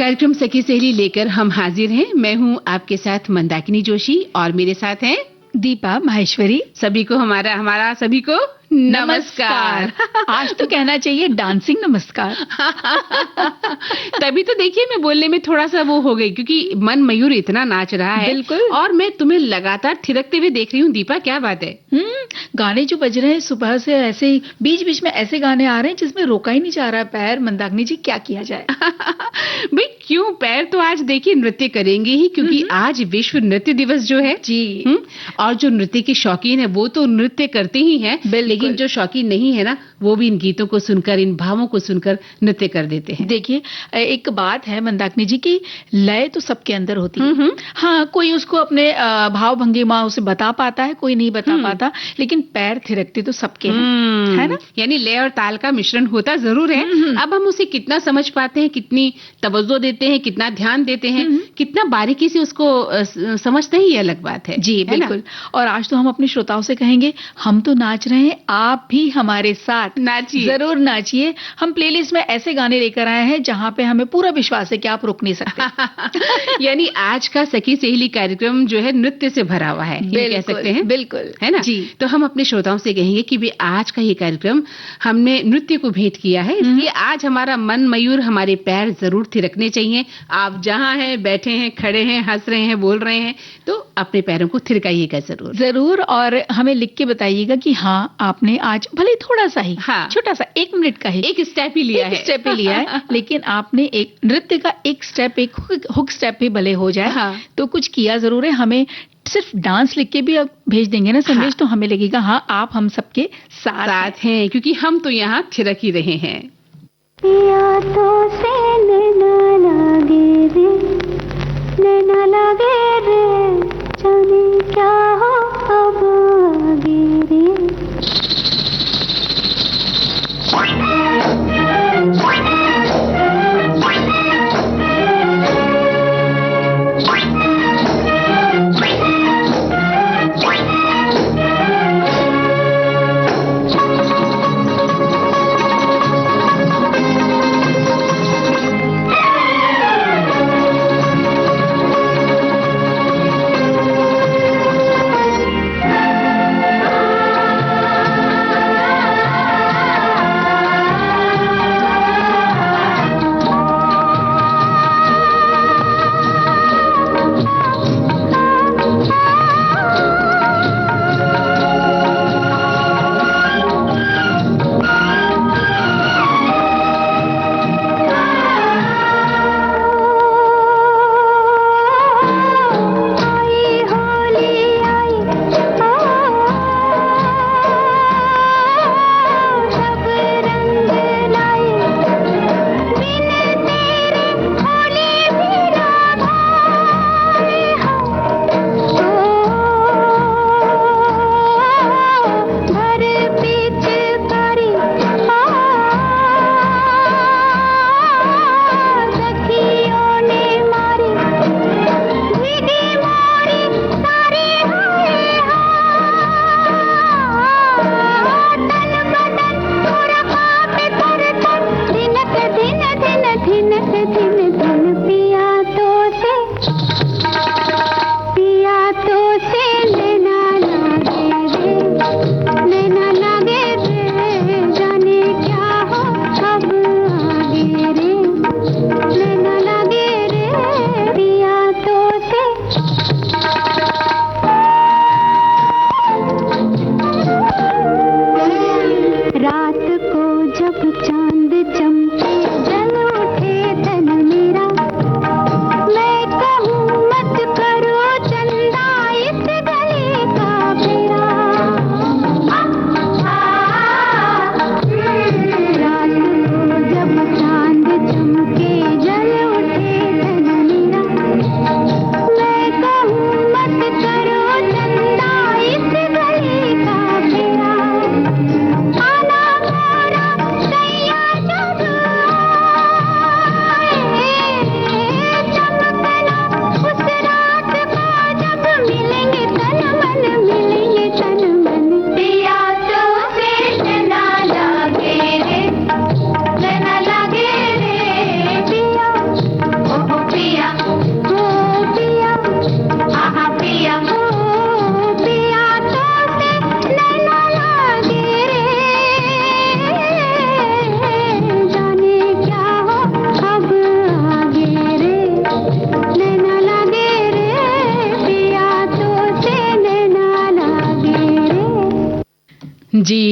कार्यक्रम सखी सहेली लेकर हम हाजिर हैं। मैं हूं आपके साथ मंदाकिनी जोशी और मेरे साथ हैं दीपा माहेश्वरी। सभी को हमारा सभी को नमस्कार। आज तो कहना चाहिए डांसिंग नमस्कार। तभी तो देखिए मैं बोलने में थोड़ा सा वो हो गई, क्योंकि मन मयूर इतना नाच रहा है। बिल्कुल। और मैं तुम्हें लगातार थिरकते हुए देख रही हूँ। दीपा, क्या बात है? गाने जो बज रहे हैं सुबह से, ऐसे ही बीच बीच में ऐसे गाने आ रहे हैं जिसमें रोका ही नहीं जा रहा है पैर। मंदाकिनी जी, क्या किया जाए? भाई क्यों, पैर तो आज देखिए नृत्य करेंगे ही, क्योंकि आज विश्व नृत्य दिवस जो है जी। और जो नृत्य के शौकीन है वो तो नृत्य करते ही हैं, लेकिन जो शौकीन नहीं है ना, वो भी इन गीतों को सुनकर, इन भावों को सुनकर नृत्य कर देते हैं। देखिए, एक बात है मंदाकिनी जी की लय तो सबके अंदर होती है। हाँ, कोई उसको अपने भाव भंगिमा उसे बता पाता है, कोई नहीं बता पाता, लेकिन पैर थिरकते तो सबके हैं, है ना? यानी लय और ताल का मिश्रण होता जरूर है। अब हम उसे कितना समझ पाते हैं, कितनी तवज्जो देते हैं, कितना ध्यान देते हैं, कितना बारीकी से उसको समझते हैं, ये अलग बात है। जी बिल्कुल। और आज तो हम अपने श्रोताओं से कहेंगे, हम तो नाच रहे हैं, आप भी हमारे साथ नाचिए, जरूर नाचिए। हम प्लेलिस्ट में ऐसे गाने लेकर आए हैं जहां पे हमें पूरा विश्वास है कि आप रुक नहीं सकते। यानी आज का सखी सहेली कार्यक्रम जो है नृत्य से भरा हुआ है, ये कह सकते हैं। बिल्कुल, है ना जी। तो हम अपने श्रोताओं से कहेंगे कि भी आज का ये कार्यक्रम हमने नृत्य को भेंट किया है, इसलिए आज हमारा मन मयूर, हमारे पैर जरूर थिरकने चाहिए। आप जहां हैं, बैठे हैं, खड़े हैं, हंस रहे हैं, बोल रहे हैं, तो अपने पैरों को थिरकाइएगा जरूर। और हमें लिख के बताइएगा कि हाँ, आपने आज भले थोड़ा सा ही, छोटा सा 1 मिनट का ही एक स्टेप ही लिया है, लेकिन आपने एक नृत्य का एक स्टेप, एक हुक स्टेप ही भले हो जाए, तो कुछ किया जरूर है। हमें सिर्फ डांस लिख के भी आप भेज देंगे ना संदेश, तो हमें लगेगा हाँ, आप हम सबके साथ हैं, क्योंकि हम तो यहाँ थिरक ही रहे हैं। नैना लागे रे, जाने क्या हो अब आगे रे।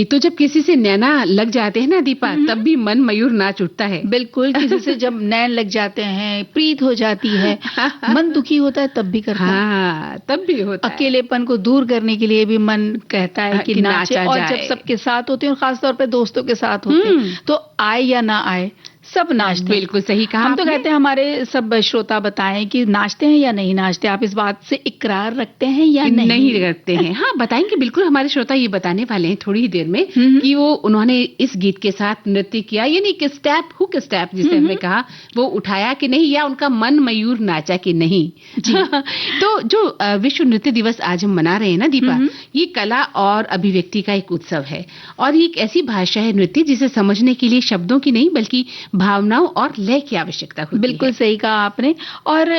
तो जब किसी से नैना लग जाते हैं ना दीपा, तब भी मन मयूर नाच उठता है। बिल्कुल, किसी से जब नैन लग जाते हैं, प्रीत हो जाती है, मन दुखी होता है तब भी करता है। हाँ, तब भी होता है। अकेलेपन को दूर करने के लिए भी मन कहता है कि नाचे। नाचा और जाए। जब सबके साथ होते हैं और खासतौर पे दोस्तों के साथ होते हैं, तो आए या ना आए सब नाचते हैं। बिल्कुल सही कहा हम तो आपने। कहते हैं हमारे सब श्रोता बताएं कि नाचते हैं या नहीं नाचते, आप इस बात से इकरार रखते हैं या नहीं करते हैं। हाँ, बताएंगे बिल्कुल। हमारे श्रोता ये बताने वाले हैं थोड़ी ही देर में कि वो उन्होंने इस गीत के साथ नृत्य किया, यानी कि स्टेप, हुक स्टेप जिसे हमने कहा, वो उठाया कि नहीं, या उनका मन मयूर नाचा कि नहीं। तो जो विश्व नृत्य दिवस आज हम मना रहे हैं ना दीपा, ये कला और अभिव्यक्ति का एक उत्सव है, और ये एक ऐसी भाषा है नृत्य जिसे समझने के लिए शब्दों की नहीं बल्कि भावनाओं और लय की आवश्यकता होती है। बिल्कुल सही कहा आपने। और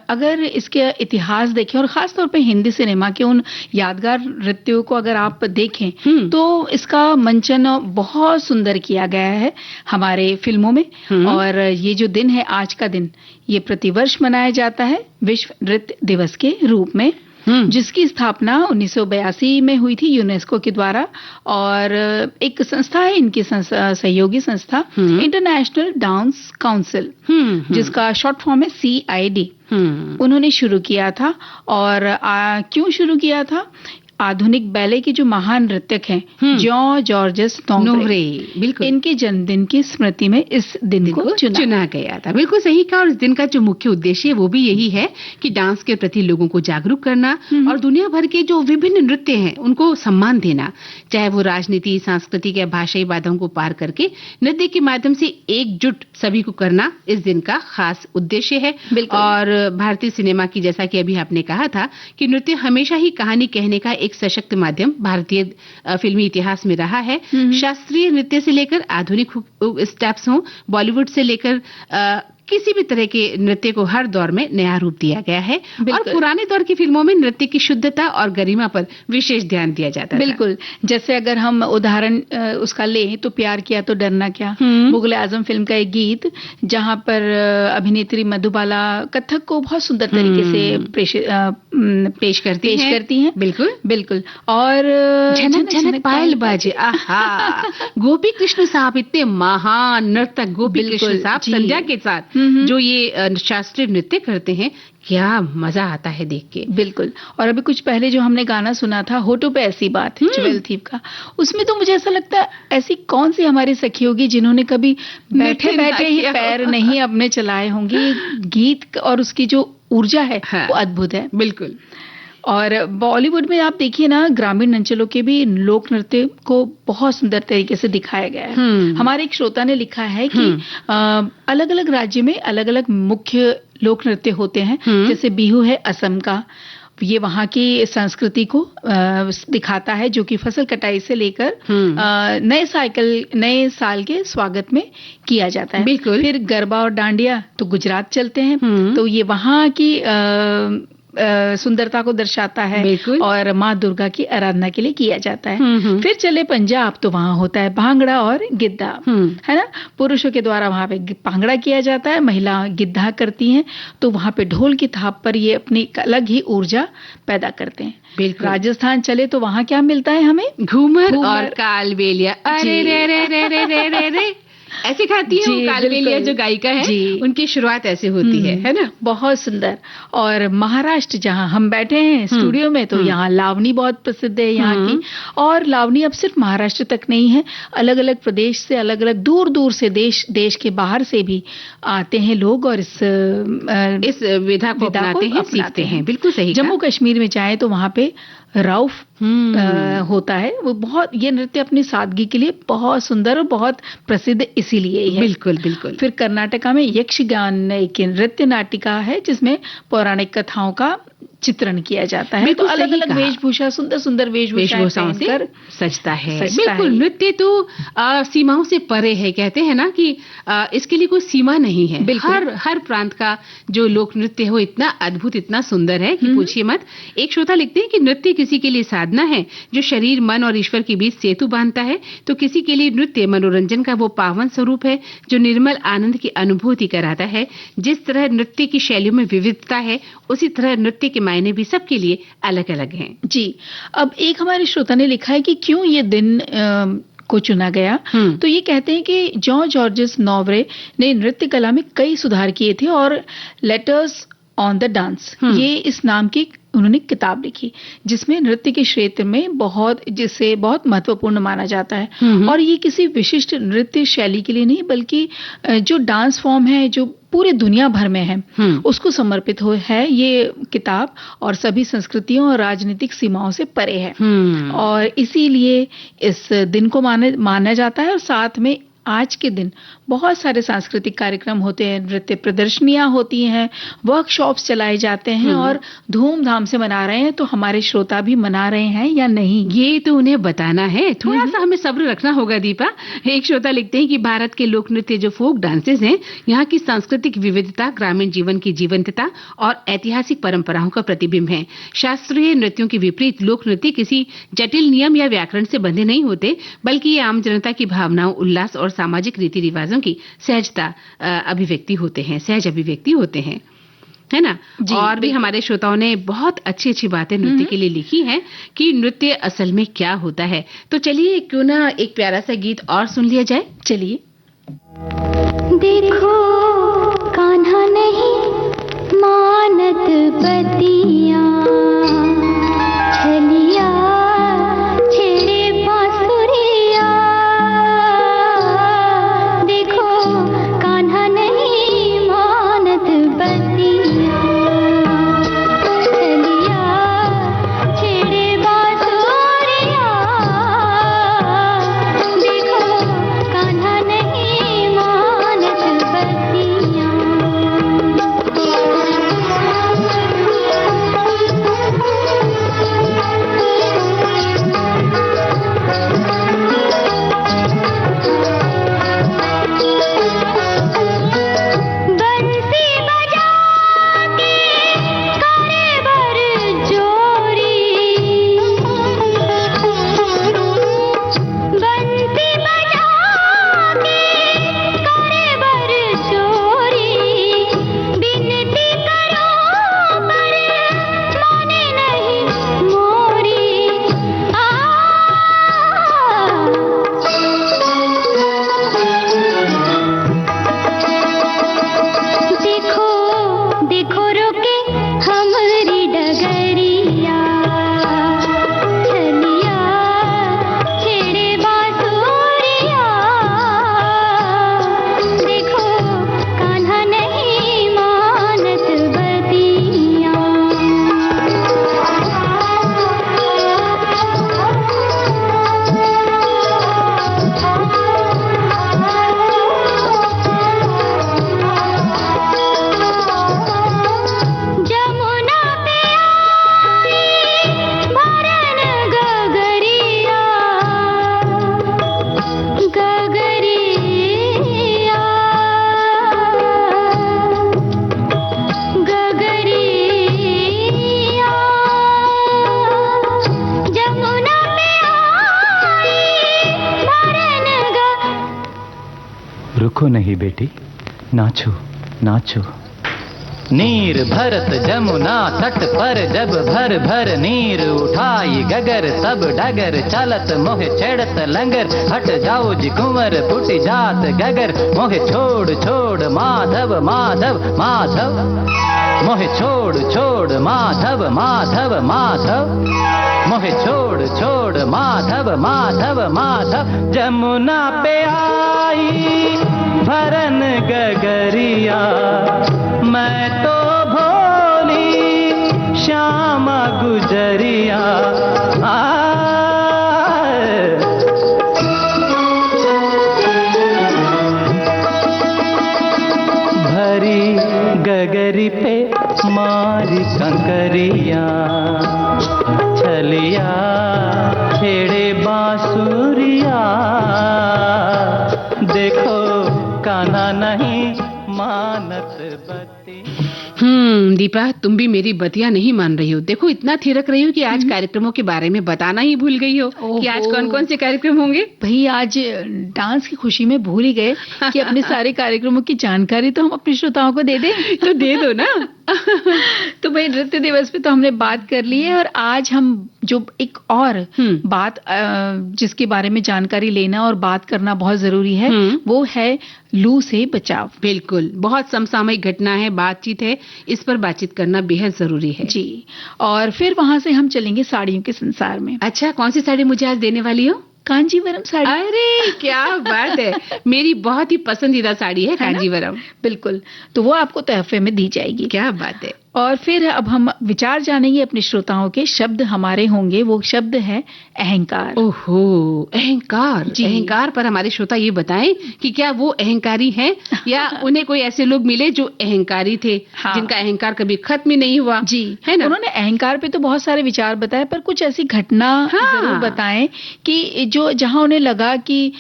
अगर इसके इतिहास देखें और खास तौर पे हिंदी सिनेमा के उन यादगार नृत्यों को अगर आप देखें तो इसका मंचन बहुत सुंदर किया गया है हमारे फिल्मों में। और ये जो दिन है, आज का दिन, ये प्रतिवर्ष मनाया जाता है विश्व नृत्य दिवस के रूप में, जिसकी स्थापना 1982 में हुई थी यूनेस्को के द्वारा। और एक संस्था है इनकी सहयोगी संस्था, इंटरनेशनल डांस काउंसिल, जिसका शॉर्ट फॉर्म है CID। उन्होंने शुरू किया था। और क्यों शुरू किया था? आधुनिक बैले के जो महान नृत्यक हैं जॉर्जेस नोम्ब्रे, बिल्कुल, इनके जन्मदिन की स्मृति में इस दिन को चुना गया था। बिल्कुल सही कहा। और इस दिन का जो मुख्य उद्देश्य है वो भी यही है कि डांस के प्रति लोगों को जागरूक करना और दुनिया भर के जो विभिन्न नृत्य हैं उनको सम्मान देना, चाहे वो राजनीति, सांस्कृतिक या भाषाई बाधाओं को पार करके नृत्य के माध्यम से एकजुट सभी को करना इस दिन का खास उद्देश्य है। और भारतीय सिनेमा की, जैसा कि अभी आपने कहा था, कि नृत्य हमेशा ही कहानी कहने का एक सशक्त माध्यम भारतीय फिल्मी इतिहास में रहा है। शास्त्रीय नृत्य से लेकर आधुनिक स्टेप्स हों, बॉलीवुड से लेकर किसी भी तरह के नृत्य को हर दौर में नया रूप दिया गया है। और पुराने दौर की फिल्मों में नृत्य की शुद्धता और गरिमा पर विशेष ध्यान दिया जाता है। बिल्कुल, जैसे अगर हम उदाहरण उसका लें तो प्यार किया तो डरना क्या, मुगल आजम फिल्म का एक गीत, जहां पर अभिनेत्री मधुबाला कथक को बहुत सुंदर तरीके से पेश करती हैं। बिल्कुल बिल्कुल। और झनक झनक पायल बाजे, आहा, गोपी कृष्ण साहब, इतने महान नर्तक गोपी कृष्ण साहब संध्या के साथ जो ये शास्त्रीय नृत्य करते हैं, क्या मजा आता है देख के। बिल्कुल। और अभी कुछ पहले जो हमने गाना सुना था, होठों पे ऐसी बात है, ज्वेल थीव का, उसमें तो मुझे ऐसा लगता है ऐसी कौन सी हमारी सखी होगी जिन्होंने कभी बैठे बैठे ही पैर नहीं अपने चलाए होंगे। गीत और उसकी जो ऊर्जा है वो अद्भुत है। बिल्कुल। और बॉलीवुड में आप देखिए ना, ग्रामीण अंचलों के भी लोक नृत्य को बहुत सुंदर तरीके से दिखाया गया है। हमारे एक श्रोता ने लिखा है कि अलग अलग राज्य में अलग अलग मुख्य लोक नृत्य होते हैं। जैसे बिहू है असम का, ये वहाँ की संस्कृति को दिखाता है, जो कि फसल कटाई से लेकर नए साल के स्वागत में किया जाता है। बिल्कुल। फिर गरबा और डांडिया तो गुजरात चलते हैं, तो ये वहाँ की सुंदरता को दर्शाता है और माँ दुर्गा की आराधना के लिए किया जाता है। फिर चले पंजाब, तो वहाँ होता है भांगड़ा और गिद्धा, है ना। पुरुषों के द्वारा वहाँ पे भांगड़ा किया जाता है, महिला गिद्धा करती हैं, तो वहाँ पे ढोल की थाप पर ये अपनी अलग ही ऊर्जा पैदा करते हैं। राजस्थान चले तो वहाँ क्या मिलता है हमें? घूमर और कालबेलिया। अरे रे रे रे रे रे रे रे ऐसे खाती है वो कालबेलिया जो गायिका है, उनकी शुरुआत ऐसे होती है ना। बहुत सुंदर। और महाराष्ट्र जहाँ हम बैठे हैं स्टूडियो में, तो यहाँ लावनी बहुत प्रसिद्ध है यहाँ की। और लावनी अब सिर्फ महाराष्ट्र तक नहीं है, अलग अलग प्रदेश से, अलग अलग दूर दूर से, देश के बाहर से भी आते हैं लोग और इस विधा को अपनाते हैं, सीखते हैं। बिल्कुल सही। जम्मू कश्मीर में जाए तो वहाँ पे राउफ होता है, वो बहुत, ये नृत्य अपनी सादगी के लिए बहुत सुंदर और बहुत प्रसिद्ध इसीलिए है। बिल्कुल बिल्कुल। फिर कर्नाटका में यक्षगान एक नृत्य नाटिका है जिसमें पौराणिक कथाओं का चित्रण किया जाता है। तो अलग अलग वेशभूषा, सुंदर सुंदर वेशभूषाओं से सजता है। बिल्कुल। नृत्य तो सीमाओं से परे है। कहते हैं ना कि इसके लिए कोई सीमा नहीं है। हर प्रांत का जो लोक नृत्य है वो इतना अद्भुत, इतना सुंदर है कि पूछिए मत। एक श्रोता लिखते हैं कि नृत्य किसी के लिए साधना है जो शरीर, मन और ईश्वर के बीच सेतु बांधता है, तो किसी के लिए नृत्य मनोरंजन का वो पावन स्वरूप है जो निर्मल आनंद की अनुभूति कराता है। जिस तरह नृत्य की शैलियों में विविधता है, उसी तरह नृत्य के मायने भी सबके लिए अलग अलग हैं। जी, अब एक हमारे श्रोता ने लिखा है कि क्यों ये दिन को चुना गया। तो ये कहते हैं कि जॉर्जेस नोवरे ने नृत्य कला में कई सुधार किए थे और लेटर्स ऑन द डांस, ये इस नाम की उन्होंने किताब लिखी जिसमें नृत्य के क्षेत्र में जिसे बहुत महत्वपूर्ण माना जाता है। और ये किसी विशिष्ट नृत्य शैली के लिए नहीं बल्कि जो डांस फॉर्म है जो पूरे दुनिया भर में है उसको समर्पित है ये किताब, और सभी संस्कृतियों और राजनीतिक सीमाओं से परे है। और इसीलिए इस दिन को माना जाता है। और साथ में आज के दिन बहुत सारे सांस्कृतिक कार्यक्रम होते हैं, नृत्य प्रदर्शनियां होती हैं, वर्कशॉप्स चलाए जाते हैं और धूमधाम से मना रहे हैं। तो हमारे श्रोता भी मना रहे हैं या नहीं, ये तो उन्हें बताना है। थोड़ा सा हमें सब्र रखना होगा दीपा। एक श्रोता लिखते हैं कि भारत के लोक नृत्य जो फोक डांसेस हैं, यहाँ की सांस्कृतिक विविधता, ग्रामीण जीवन की जीवंतता और ऐतिहासिक परंपराओं का प्रतिबिंब है। शास्त्रीय नृत्यों के विपरीत लोक नृत्य किसी जटिल नियम या व्याकरण से बंधे नहीं होते, बल्कि ये आम जनता की भावनाओं, उल्लास और सामाजिक रीति रिवाजों की सहज अभिव्यक्ति होते हैं, है ना। और भी हमारे श्रोताओं ने बहुत अच्छी अच्छी बातें नृत्य के लिए लिखी हैं कि नृत्य असल में क्या होता है। तो चलिए क्यों ना एक प्यारा सा गीत और सुन लिया जाए। चलिए। देखो कान्हा नहीं मानत बतिया, छलिया छेड़े बांसुरिया। देखो कान्हा नहीं मानत बतिया, छलिया छेड़े बांसुरिया। देखो कान्हा नहीं मानत बतिया। बंसी बजा के करे बर जोरी, बंसी बजा के करे बर जोरी। बिनती करो पर माने नहीं मोरी। देखो देखो रोके हमारी डगरिया, छलिया छेड़े बांसुरिया। देखो कान्हा नहीं मानत बतिया। जमुना पे आई भरन गगरिया, गगरिया गगरिया। जमुना पे आई भरन रुको नहीं बेटी, नाचो नाचो। नीर भरत जमुना तट पर जब भर भर नीर उठाई गगर, सब डगर चलत मोहे छेड़त लंगर। हट जाओ जी कुंवर फुट जात गगर, मोहे छोड़ छोड़ माधव माधव माधव। मोहे छोड़ छोड़ माधव माधव माधव। मोहे छोड़ छोड़ माधव माधव माधव। जमुना पे आई भरन गगरिया, मैं तो भोली श्यामा गुजरिया। भरी गगरी पे मारी कंकरिया, छलिया छेड़े बांसुरिया। देखो कान्हा नहीं मानत बती। दीपा, तुम भी मेरी बतिया नहीं मान रही हो। देखो इतना थिरक रही हो कि आज कार्यक्रमों के बारे में बताना ही भूल गई हो कि आज कौन कौन से कार्यक्रम होंगे। भाई आज डांस की खुशी में भूल ही गए कि अपने सारे कार्यक्रमों की जानकारी तो हम अपने श्रोताओं को दे दें। तो दे दो ना। तो भाई नृत्य दिवस पे तो हमने बात कर ली है और आज हम जो एक और बात जिसके बारे में जानकारी लेना और बात करना बहुत जरूरी है वो है लू से बचाव। बिल्कुल, बहुत समसामयिक घटना है, बातचीत है, इस पर बातचीत करना बेहद जरूरी है जी। और फिर वहां से हम चलेंगे साड़ियों के संसार में। अच्छा, कौन सी साड़ी मुझे आज देने वाली हो? कांजीवरम साड़ी। अरे क्या बात है, मेरी बहुत ही पसंदीदा साड़ी है कांजीवरम। बिल्कुल, तो वो आपको तोहफे में दी जाएगी। क्या बात है। और फिर अब हम विचार जानेंगे अपने श्रोताओं के। शब्द हमारे होंगे, वो शब्द है अहंकार। ओहो, अहंकार। अहंकार पर हमारे श्रोता ये बताएं कि क्या वो अहंकारी हैं या उन्हें कोई ऐसे लोग मिले जो अहंकारी थे, जिनका अहंकार कभी खत्म ही नहीं हुआ। जी, है ना। उन्होंने अहंकार पे तो बहुत सारे विचार बताए, पर कुछ ऐसी घटना जरूर बताएं कि जो जहां उन्हें लगा कि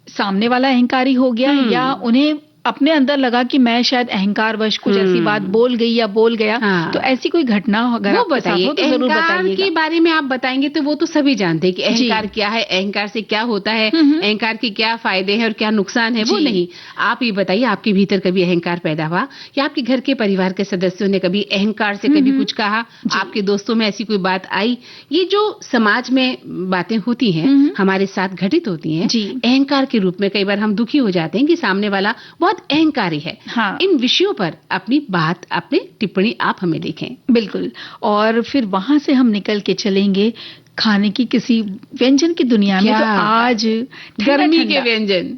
सामने वाला अहंकारी हो गया या उन्हें अपने अंदर लगा कि मैं शायद अहंकारवश कुछ ऐसी बात बोल गई या बोल गया। तो ऐसी कोई घटना अगर वो आपके साथ हो तो जरूर बताइएगा। अहंकार के बारे में आप बताएंगे तो वो तो सभी जानते हैं कि अहंकार क्या है, अहंकार से क्या होता है, अहंकार के क्या फायदे हैं और क्या नुकसान है। वो नहीं, आप ये बताइए, आपके भीतर कभी अहंकार पैदा हुआ या आपके घर के परिवार के सदस्यों ने कभी अहंकार से कभी कुछ कहा, आपके दोस्तों में ऐसी कोई बात आई? ये जो समाज में बातें होती हैं, हमारे साथ घटित होती हैं, अहंकार के रूप में कई बार हम दुखी हो जाते हैं कि सामने वाला बहुत अहंकारी है। इन विषयों पर अपनी बात, अपनी टिप्पणी आप हमें लिखें। बिल्कुल। और फिर वहां से हम निकल के चलेंगे खाने की किसी व्यंजन की दुनिया में। तो आज गर्मी के व्यंजन,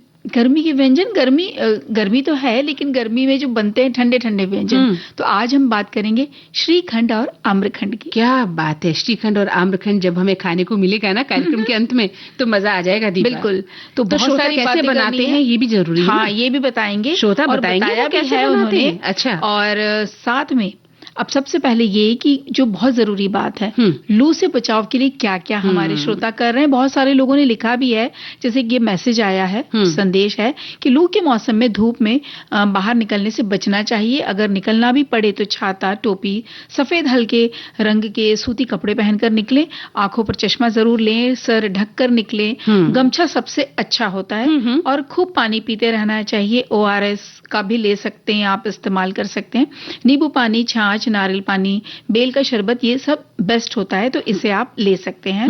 गर्मी तो है, लेकिन गर्मी में जो बनते हैं ठंडे ठंडे व्यंजन। तो आज हम बात करेंगे श्रीखंड और आम्रखंड की। क्या बात है, श्रीखंड और आम्रखंड जब हमें खाने को मिलेगा ना कार्यक्रम के अंत में तो मजा आ जाएगा दीपा। बिल्कुल। तो बहुत सारी कैसे बातें बनाते हैं ये भी जरूरी है। हाँ, ये भी बताएंगे, श्रोता बताएंगे बताया भी कैसे है बनाते उन्होंने। हैं। अच्छा। और साथ में अब सबसे पहले ये कि जो बहुत जरूरी बात है, लू से बचाव के लिए क्या क्या हमारे श्रोता कर रहे हैं। बहुत सारे लोगों ने लिखा भी है, जैसे ये मैसेज आया है, संदेश है कि लू के मौसम में धूप में बाहर निकलने से बचना चाहिए। अगर निकलना भी पड़े तो छाता, टोपी, सफेद हल्के रंग के सूती कपड़े पहनकर निकलें। आंखों पर चश्मा जरूर लें, सर ढककर निकलें। गमछा सबसे अच्छा होता है और खूब पानी पीते रहना चाहिए। ORS का भी ले सकते हैं आप, इस्तेमाल कर सकते हैं। नींबू पानी, छाछ, नारियल पानी, बेल का शरबत, ये सब बेस्ट होता है, तो इसे आप ले सकते हैं।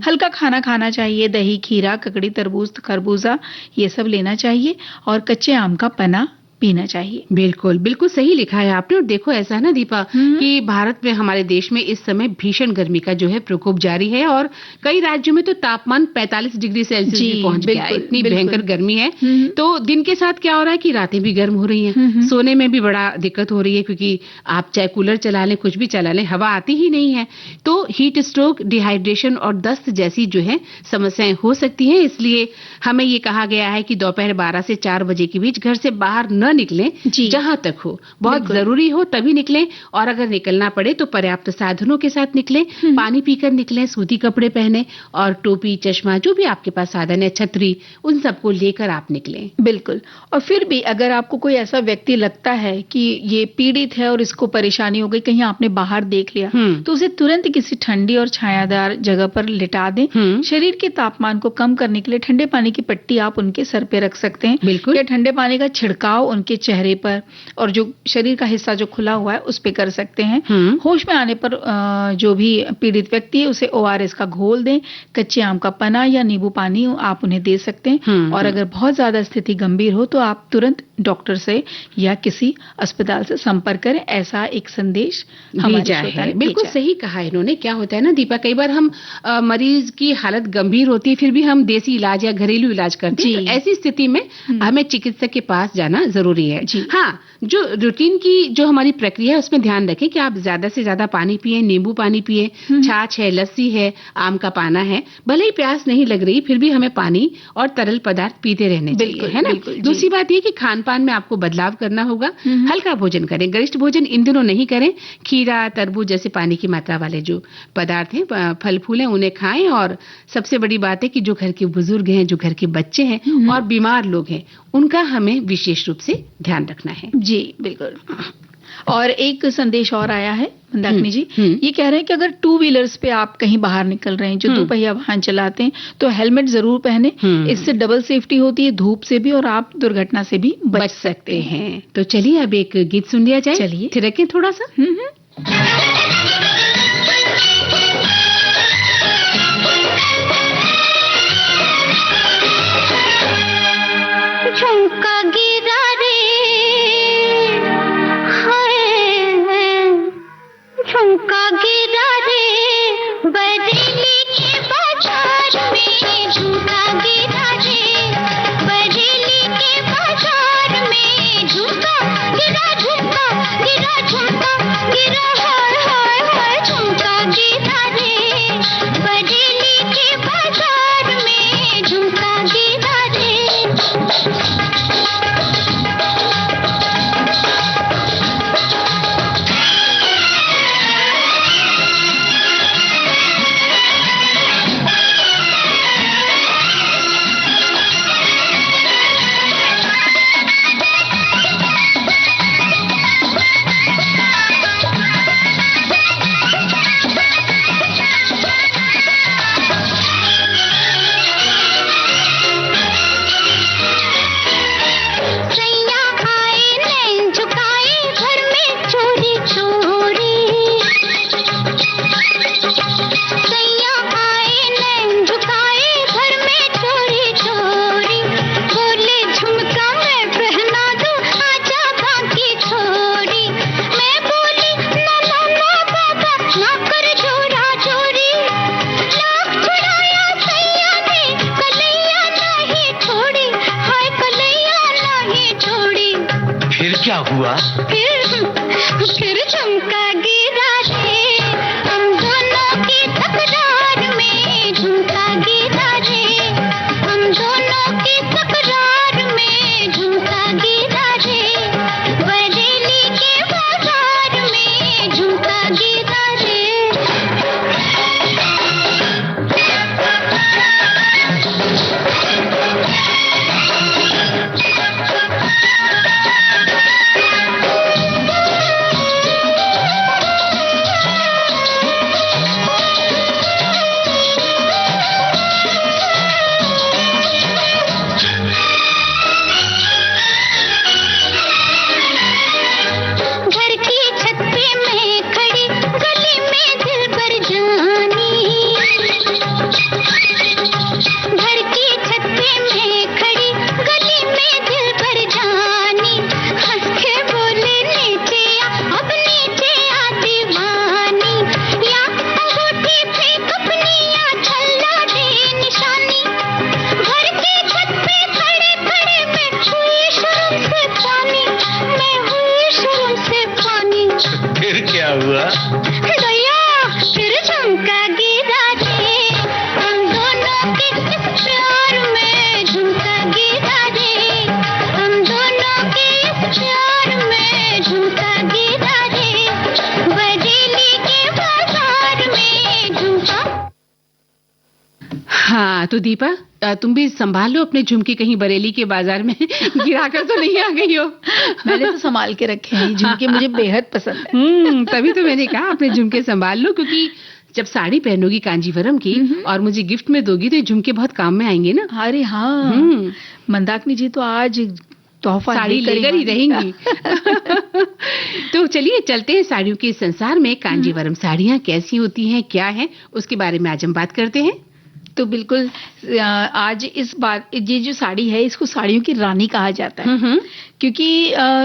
हल्का खाना खाना चाहिए, दही, खीरा, ककड़ी, तरबूज, खरबूजा, ये सब लेना चाहिए। और कच्चे आम का पना पीना चाहिए। बिल्कुल, बिल्कुल सही लिखा है आपने। और देखो ऐसा है ना दीपा कि भारत में, हमारे देश में इस समय भीषण गर्मी का जो है प्रकोप जारी है और कई राज्यों में तो तापमान 45 डिग्री सेल्सियस भी पहुंच गया है। इतनी भयंकर गर्मी है। तो दिन के साथ क्या हो रहा है कि रातें भी गर्म हो रही हैं, सोने में भी बड़ा दिक्कत हो रही है, क्योंकि आप चाहे कूलर चला लें, कुछ भी चला लें, हवा आती ही नहीं है। तो हीट स्ट्रोक, डिहाइड्रेशन और दस्त जैसी जो है समस्याएं हो सकती हैं। इसलिए हमें ये कहा गया है कि दोपहर 12 से 4 बजे के बीच घर से बाहर न निकलें, जहां तक हो। बहुत जरूरी हो तभी निकलें, और अगर निकलना पड़े तो पर्याप्त साधनों के साथ निकलें। पानी पीकर निकलें, सूती कपड़े पहने और टोपी, चश्मा, जो भी आपके पास साधन है, छतरी, उन सबको लेकर आप निकलें। बिल्कुल। और फिर भी अगर आपको कोई ऐसा व्यक्ति लगता है कि ये पीड़ित है और इसको परेशानी हो गई, कहीं आपने बाहर देख लिया, तो उसे तुरंत किसी ठंडी और छायादार जगह पर लिटा दें। शरीर के तापमान को कम करने के लिए ठंडे पानी की पट्टी आप उनके सर पे रख सकते हैं। बिल्कुल। या ठंडे पानी का छिड़काव उनके चेहरे पर और जो शरीर का हिस्सा जो खुला हुआ है उस पे कर सकते हैं। होश में आने पर जो भी पीड़ित व्यक्ति है उसे ORS का घोल दें। कच्चे आम का पना या नींबू पानी आप उन्हें दे सकते हैं। और अगर बहुत ज्यादा स्थिति गंभीर हो तो आप तुरंत डॉक्टर से या किसी अस्पताल से संपर्क करें। ऐसा एक संदेश भेजा है। बिल्कुल सही कहा इन्होंने। क्या होता है ना दीपा, कई बार हम मरीज की हालत गंभीर होती है, फिर भी हम देसी इलाज या घरेलू इलाज करते हैं। तो ऐसी स्थिति में हमें चिकित्सक के पास जाना जरूरी है। हाँ, जो रूटीन की जो हमारी प्रक्रिया है उसमें ध्यान रखें कि आप ज्यादा से ज्यादा पानी पिए, नींबू पानी पिए, छाछ है, लस्सी है, आम का पाना है। भले ही प्यास नहीं लग रही, फिर भी हमें पानी और तरल पदार्थ पीते रहने चाहिए, है ना। दूसरी बात ये कि खान पान में आपको बदलाव करना होगा। हल्का भोजन करें, गरिष्ठ भोजन इन दिनों नहीं करें। खीरा, तरबूज जैसे पानी की मात्रा वाले जो पदार्थ हैं, फल फूल हैं, उन्हें खाएं। और सबसे बड़ी बात है कि जो घर के बुजुर्ग हैं, जो घर के बच्चे हैं और बीमार लोग हैं, उनका हमें विशेष रूप से ध्यान रखना है। जी बिल्कुल। और एक संदेश और आया है मंदाकिनी जी, हम्म। ये कह रहे हैं कि अगर 2 व्हीलर्स पे आप कहीं बाहर निकल रहे हैं, जो 2 पहिया वाहन चलाते हैं, तो हेलमेट जरूर पहने। इससे डबल सेफ्टी होती है, धूप से भी और आप दुर्घटना से भी बच सकते हैं। तो चलिए अब एक गीत सुन लिया जाए। चलिए। थिरकें थोड़ा सा। झुमका गिरा रे हाय, झुमका गिरा रे बरेली के बाजार में, झुमका गिरा रे बरेली के बाजार में, झुमका गिरा झुमका गिरा हाय हाय हाय, झुमका गिरा रे बरेली के बाजार में, झुमका गिरा रे। सैया आए नैन झुकाए घर में चोरी चोरी, सैया आए नैन झुकाए घर में चोरी चोरी, बोले झुमका मैं पहना दूं आजा बाकी छोरी, मैं बोली ना ना ना बाबा ना कर चोरा चोरी, लाख छुड़ाया सैया ने कलैया नहीं छोड़ी, हाय कलैया नहीं छोड़ी। फिर क्या हुआ? फिर झुमका गिरा रे हम दोनों की तकरार में, झुमका गिरा रे हम दोनों की तकरार में, झुमका गिरा रे बरेली के बाजार में, झुमका गिरा रे। घर की छत पे मैं खड़ी गली में दिल पर जानी, घर की छत पे मैं खड़ी गली में दिल पर जानी, हंस के बोले नीचे आ अब नीचे आ दीवानी, या अंगूठी फेंक अपनी या छल्ला दे निशानी, घर की छत पे खड़े खड़े मैं हुई शर्म से पानी, मैं हुई शर्म से पानी। फिर क्या हुआ? दया फिर झुमका गिरा रे हम दोनों के इस प्यार में, झुमका गिरा रे हम दोनों के इस प्यार में, झुमका गिरा रे बरेली के बाजार में, झुमका। हाँ तो दीपा, तुम भी संभाल लो अपने झुमके, कहीं बरेली के बाजार में गिराकर तो नहीं आ गई हो। मैंने तो संभाल के रखे हैं, झुमके मुझे बेहद पसंद है। तभी तो मैंने कहा अपने झुमके संभाल लो, क्योंकि जब साड़ी पहनोगी कांजीवरम की और मुझे गिफ्ट में दोगी तो ये झुमके बहुत काम में आएंगे ना। अरे हाँ, मंदाकिनी जी तो आज तोहफा साड़ी लेकर ही रहेंगी। तो चलिए चलते हैं साड़ियों के संसार में। कांजीवरम साड़ियाँ कैसी होती हैं, क्या है, उसके बारे में आज हम बात करते हैं। तो बिल्कुल आज इस बार ये जो साड़ी है इसको साड़ियों की रानी कहा जाता है, क्योंकि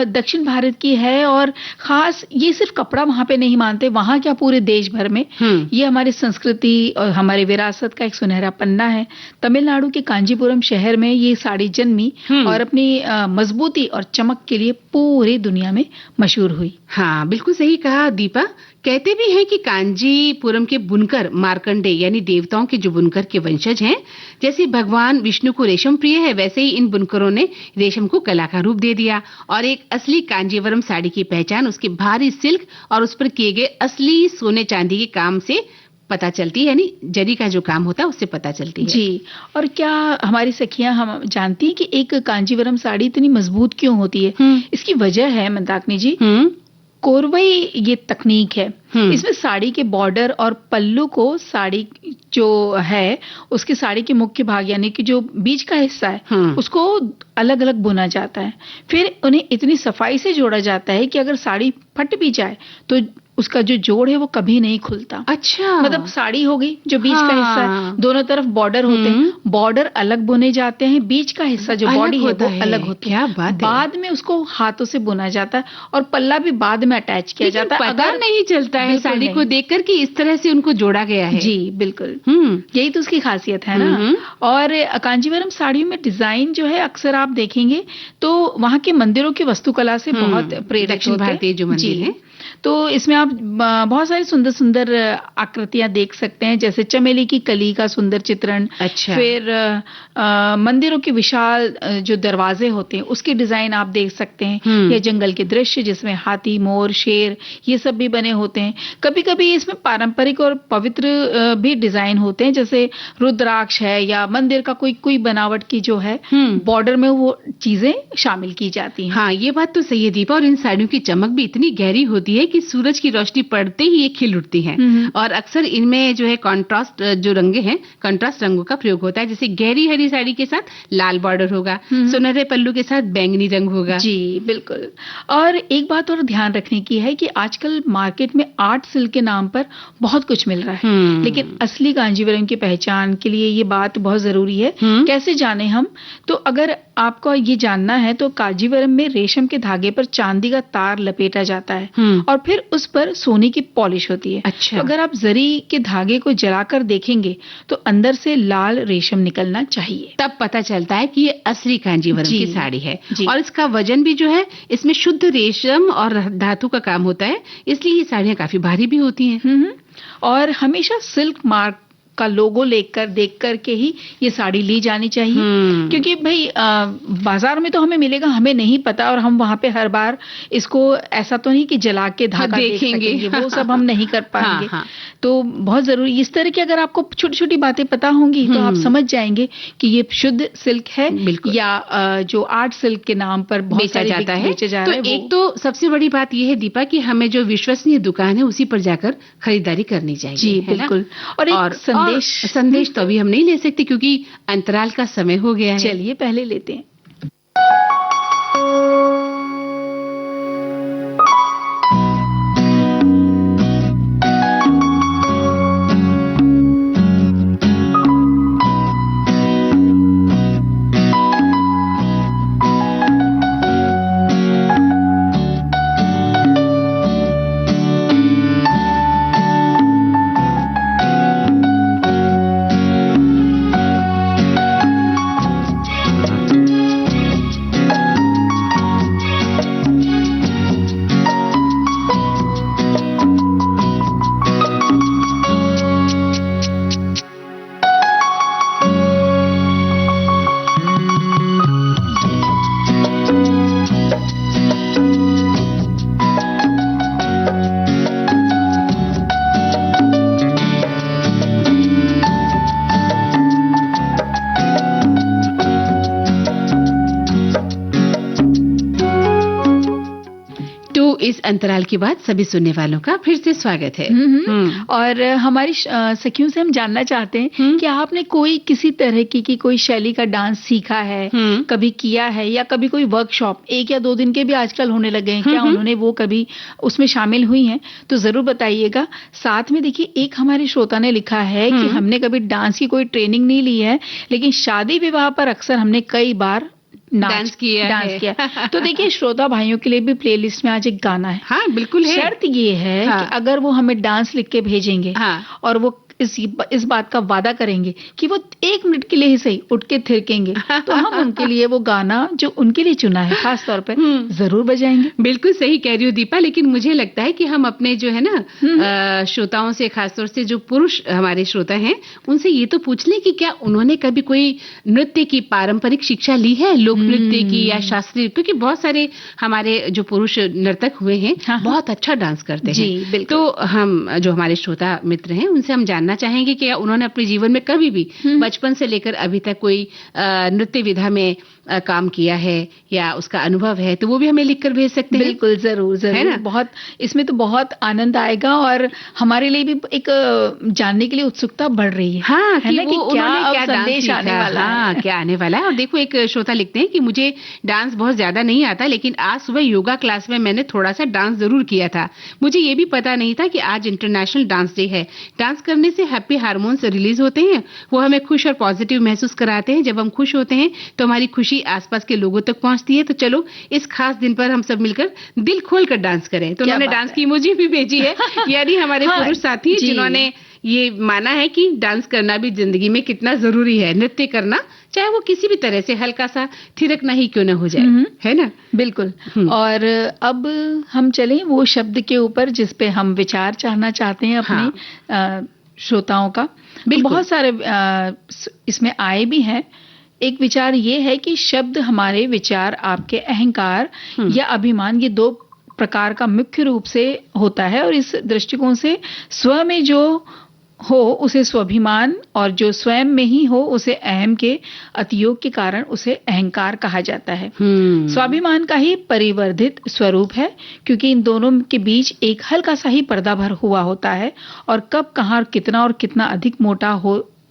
दक्षिण भारत की है और खास ये सिर्फ कपड़ा वहां पे नहीं मानते, वहां क्या पूरे देश भर में ये हमारी संस्कृति और हमारे विरासत का एक सुनहरा पन्ना है। तमिलनाडु के कांजीपुरम शहर में ये साड़ी जन्मी और अपनी मजबूती और चमक के लिए पूरी दुनिया में मशहूर हुई। हाँ बिल्कुल सही कहा दीपा। कहते भी हैं कि कांजीपुरम के बुनकर मार्कंडे यानी देवताओं के जो बुनकर के वंशज हैं, जैसे भगवान विष्णु को रेशम प्रिय है वैसे ही इन बुनकरों ने रेशम को कला का रूप दे दिया और एक असली कांजीवरम साड़ी की पहचान उसके भारी सिल्क और उस पर किए गए असली सोने चांदी के काम से पता चलती है, यानी जरी का जो काम होता है उससे पता चलती है। जी, और क्या हमारी सखियां हम जानती हैं कि एक कांजीवरम साड़ी इतनी मजबूत क्यों होती है? इसकी वजह है मंदाकिनी जी, कोरवई ये तकनीक है। इसमें साड़ी के बॉर्डर और पल्लू को साड़ी जो है उसकी साड़ी के मुख्य भाग यानी कि जो बीच का हिस्सा है उसको अलग अलग बुना जाता है। फिर उन्हें इतनी सफाई से जोड़ा जाता है कि अगर साड़ी फट भी जाए तो उसका जो जोड़ है वो कभी नहीं खुलता। अच्छा, मतलब साड़ी हो गई जो बीच का हिस्सा है, दोनों तरफ बॉर्डर होते हैं, बॉर्डर अलग बुने जाते हैं, बीच का हिस्सा जो बॉडी है वो अलग होता है। बाद में उसको हाथों से बुना जाता है और पल्ला भी बाद में अटैच किया जाता है। पता नहीं चलता है साड़ी को देखकर कि इस तरह से उनको जोड़ा गया है। जी बिल्कुल, यही तो उसकी खासियत है ना। और कांजीवरम साड़ियों में डिजाइन जो है अक्सर आप देखेंगे तो वहाँ के मंदिरों की वास्तुकला से बहुत प्रेरित दक्षिण होते हैं। भारतीय जो मंदिर है तो इसमें आप बहुत सारी सुंदर सुंदर आकृतियां देख सकते हैं, जैसे चमेली की कली का सुंदर चित्रण। अच्छा। फिर मंदिरों के विशाल जो दरवाजे होते हैं उसके डिजाइन आप देख सकते हैं, या जंगल के दृश्य जिसमें हाथी, मोर, शेर ये सब भी बने होते हैं। कभी कभी इसमें पारंपरिक और पवित्र भी डिजाइन होते हैं, जैसे रुद्राक्ष है या मंदिर का कोई बनावट की जो है बॉर्डर में वो चीजें शामिल की जाती हैं। हाँ, ये बात तो सही है दीपा। और इन साड़ियों की चमक भी इतनी गहरी होती है कि सूरज की रोशनी पड़ते ही ये खिल उठती हैं। और अक्सर इनमें जो है कंट्रास्ट जो रंगे हैं, कंट्रास्ट रंगों का प्रयोग होता है। जैसे गहरी हरी साड़ी के साथ लाल बॉर्डर होगा, सुनहरे पल्लू के साथ बैंगनी रंग होगा। जी बिल्कुल। और एक बात और ध्यान रखने की है कि आजकल मार्केट में आर्ट सिल्क के नाम पर बहुत कुछ मिल रहा है, लेकिन असली कांजीवरम की पहचान के लिए ये बात बहुत जरूरी है। कैसे जाने हम? तो अगर आपको ये जानना है तो कांजीवरम में रेशम के धागे पर चांदी का तार लपेटा जाता है और फिर उस पर सोने की पॉलिश होती है। अच्छा। तो अगर आप जरी के धागे को जलाकर देखेंगे तो अंदर से लाल रेशम निकलना चाहिए, तब पता चलता है कि ये असली कांजीवरम की साड़ी है। जी। और इसका वजन भी जो है इसमें शुद्ध रेशम और धातु का काम होता है, इसलिए ये साड़ियाँ काफी भारी भी होती हैं। और हमेशा सिल्क मार्क का लोगो लेकर देख कर के ही ये साड़ी ली जानी चाहिए, क्योंकि भाई बाजार में तो हमें मिलेगा, हमें नहीं पता, और हम वहां पे हर बार इसको ऐसा तो नहीं कि जला के धागा देखेंगे, वो सब हम नहीं कर पाएंगे। तो बहुत जरूरी, इस तरह की अगर आपको छोटी छोटी बातें पता होंगी तो आप समझ जाएंगे कि ये शुद्ध सिल्क है या जो आर्ट सिल्क के नाम पर बेचा जाता है। तो एक तो सबसे बड़ी बात यह है दीपा कि हमें जो विश्वसनीय दुकान है उसी पर जाकर खरीदारी करनी चाहिए। जी बिल्कुल। और संदेश तो अभी हम नहीं ले सकते क्योंकि अंतराल का समय हो गया है। चलिए पहले लेते हैं। इस अंतराल के बाद सभी सुनने वालों का फिर से स्वागत है। और हमारी सखियों से हम जानना चाहते हैं कि आपने कोई किसी तरह की कोई शैली का डांस सीखा है, कभी किया है, या कभी कोई वर्कशॉप 1 या 2 दिन के भी आजकल होने लगे हैं, क्या उन्होंने वो कभी उसमें शामिल हुई हैं? तो जरूर बताइएगा। साथ में देखिए, एक हमारे श्रोता ने लिखा है कि हमने कभी डांस की कोई ट्रेनिंग नहीं ली है, लेकिन शादी विवाह पर अक्सर हमने कई बार डांस किया। तो देखिए, श्रोता भाइयों के लिए भी प्लेलिस्ट में आज एक गाना है। हाँ बिल्कुल है। शर्त ये है कि अगर वो हमें डांस लिख के भेजेंगे और वो इस बात का वादा करेंगे कि वो 1 मिनट के लिए ही सही उठ के थिरकेंगे, तो हम उनके लिए वो गाना जो उनके लिए चुना है खास तौर पे जरूर बजाएंगे। बिल्कुल सही कह रही हो दीपा, लेकिन मुझे लगता है कि हम अपने जो है ना श्रोताओं से, खासतौर से जो पुरुष हमारे श्रोता हैं, उनसे ये तो पूछ लें कि क्या उन्होंने कभी कोई नृत्य की पारंपरिक शिक्षा ली है, लोक नृत्य की या शास्त्रीय, क्योंकि बहुत सारे हमारे जो पुरुष नर्तक हुए हैं बहुत अच्छा डांस करते हैं। तो हम जो हमारे श्रोता मित्र हैं उनसे हम जानना चाहेंगे कि क्या उन्होंने अपने जीवन में कभी भी बचपन से लेकर अभी तक कोई नृत्य विधा में काम किया है या उसका अनुभव है, तो वो भी हमें लिख कर भेज सकते हैं। बिल्कुल, जरूर है जरूर। ना? बहुत इसमें तो बहुत आनंद आएगा और हमारे लिए भी एक जानने के लिए उत्सुकता बढ़ रही है। हाँ, है कि ना, वो कि क्या उन्होंने अब क्या डांस संदेश सीखा, आने वाला हाँ, है। क्या आने वाला है। और देखो, एक श्रोता लिखते हैं कि मुझे डांस बहुत ज्यादा नहीं आता, लेकिन आज सुबह योगा क्लास में मैंने थोड़ा सा डांस जरूर किया था। मुझे ये भी पता नहीं था कि आज इंटरनेशनल डांस डे है। डांस करने से हैप्पी हार्मोन्स रिलीज होते हैं, वो हमें खुश और पॉजिटिव महसूस कराते हैं। जब हम खुश होते हैं तो हमारी खुशी आसपास के लोगों तक पहुंचती है। तो चलो, इस खास दिन पर हम सब मिलकर दिल खोल कर डांस करें। तो क्या उन्होंने बात डांस है। की इमोजी भी भेजी है। यानी हमारे हाँ, पुरुष साथी जी। जिन्होंने ये माना है कि डांस करना भी जिंदगी में कितना जरूरी है, नृत्य करना, चाहे वो किसी भी तरह से हल्का सा थिरकना ही क्यों ना हो जाए, है ना? बिल्कुल। और अब हम चलें वो शब्द के ऊपर जिस पे हम विचार चाहना चाहते हैं अपने श्रोताओं का। तो बहुत सारे इसमें आए भी हैं। एक विचार ये है कि शब्द हमारे विचार, आपके अहंकार या अभिमान, ये दो प्रकार का मुख्य रूप से होता है। और इस दृष्टिकोण से स्व में जो हो उसे स्वाभिमान, और जो स्वयं में ही हो उसे अहम के अतियोग के कारण उसे अहंकार कहा जाता है। स्वाभिमान का ही परिवर्धित स्वरूप है, क्योंकि इन दोनों के बीच एक हल्का सा ही पर्दा भर हुआ होता है। और कब, कहाँ, और कितना अधिक मोटा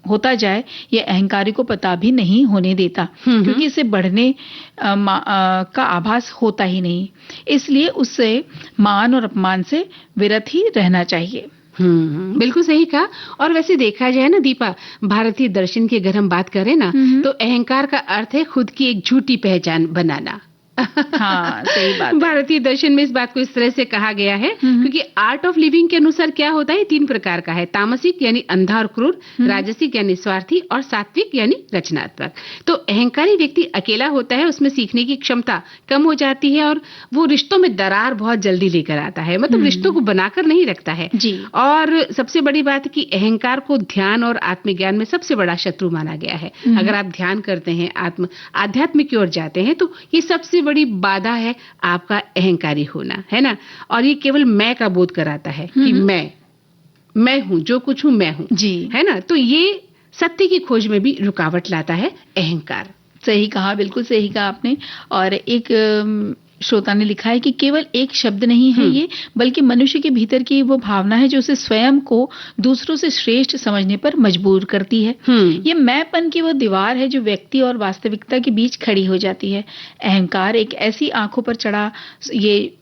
होता जाए, ये अहंकारी को पता भी नहीं होने देता, क्योंकि इसे बढ़ने का आभास होता ही नहीं। इसलिए उससे मान और अपमान से विरत ही रहना चाहिए। बिल्कुल सही कहा। और वैसे देखा जाए ना दीपा, भारतीय दर्शन की अगर हम बात करें ना, तो अहंकार का अर्थ है खुद की एक झूठी पहचान बनाना। हाँ, सही बात है। भारतीय दर्शन में इस बात को इस तरह से कहा गया है, क्योंकि आर्ट ऑफ लिविंग के अनुसार क्या होता है, 3 प्रकार का है। तामसिक यानी अंधा और क्रूर, राजसिक यानी स्वार्थी, और सात्विक यानी रचनात्मक। तो अहंकारी व्यक्ति अकेला होता है, उसमें सीखने की क्षमता कम हो जाती है, और वो रिश्तों में दरार बहुत जल्दी लेकर आता है, मतलब रिश्तों को बनाकर नहीं रखता है जी। और सबसे बड़ी बात है कि अहंकार को ध्यान और आत्मज्ञान में सबसे बड़ा शत्रु माना गया है। अगर आप ध्यान करते हैं, आध्यात्म की ओर जाते हैं, तो ये सबसे बड़ी बाधा है आपका अहंकारी होना, है ना? और ये केवल मैं का बोध कराता है कि मैं हूं, जो कुछ हूं मैं हूं, जी, है ना? तो ये सत्य की खोज में भी रुकावट लाता है अहंकार। सही कहा, बिल्कुल सही कहा आपने। और एक श्रोता ने लिखा है कि केवल एक शब्द नहीं है ये, बल्कि मनुष्य के भीतर की वो भावना है जो उसे स्वयं को दूसरों से श्रेष्ठ समझने पर मजबूर करती है। ये मैंपन की वो दीवार है जो व्यक्ति और वास्तविकता के बीच खड़ी हो जाती है। अहंकार एक ऐसी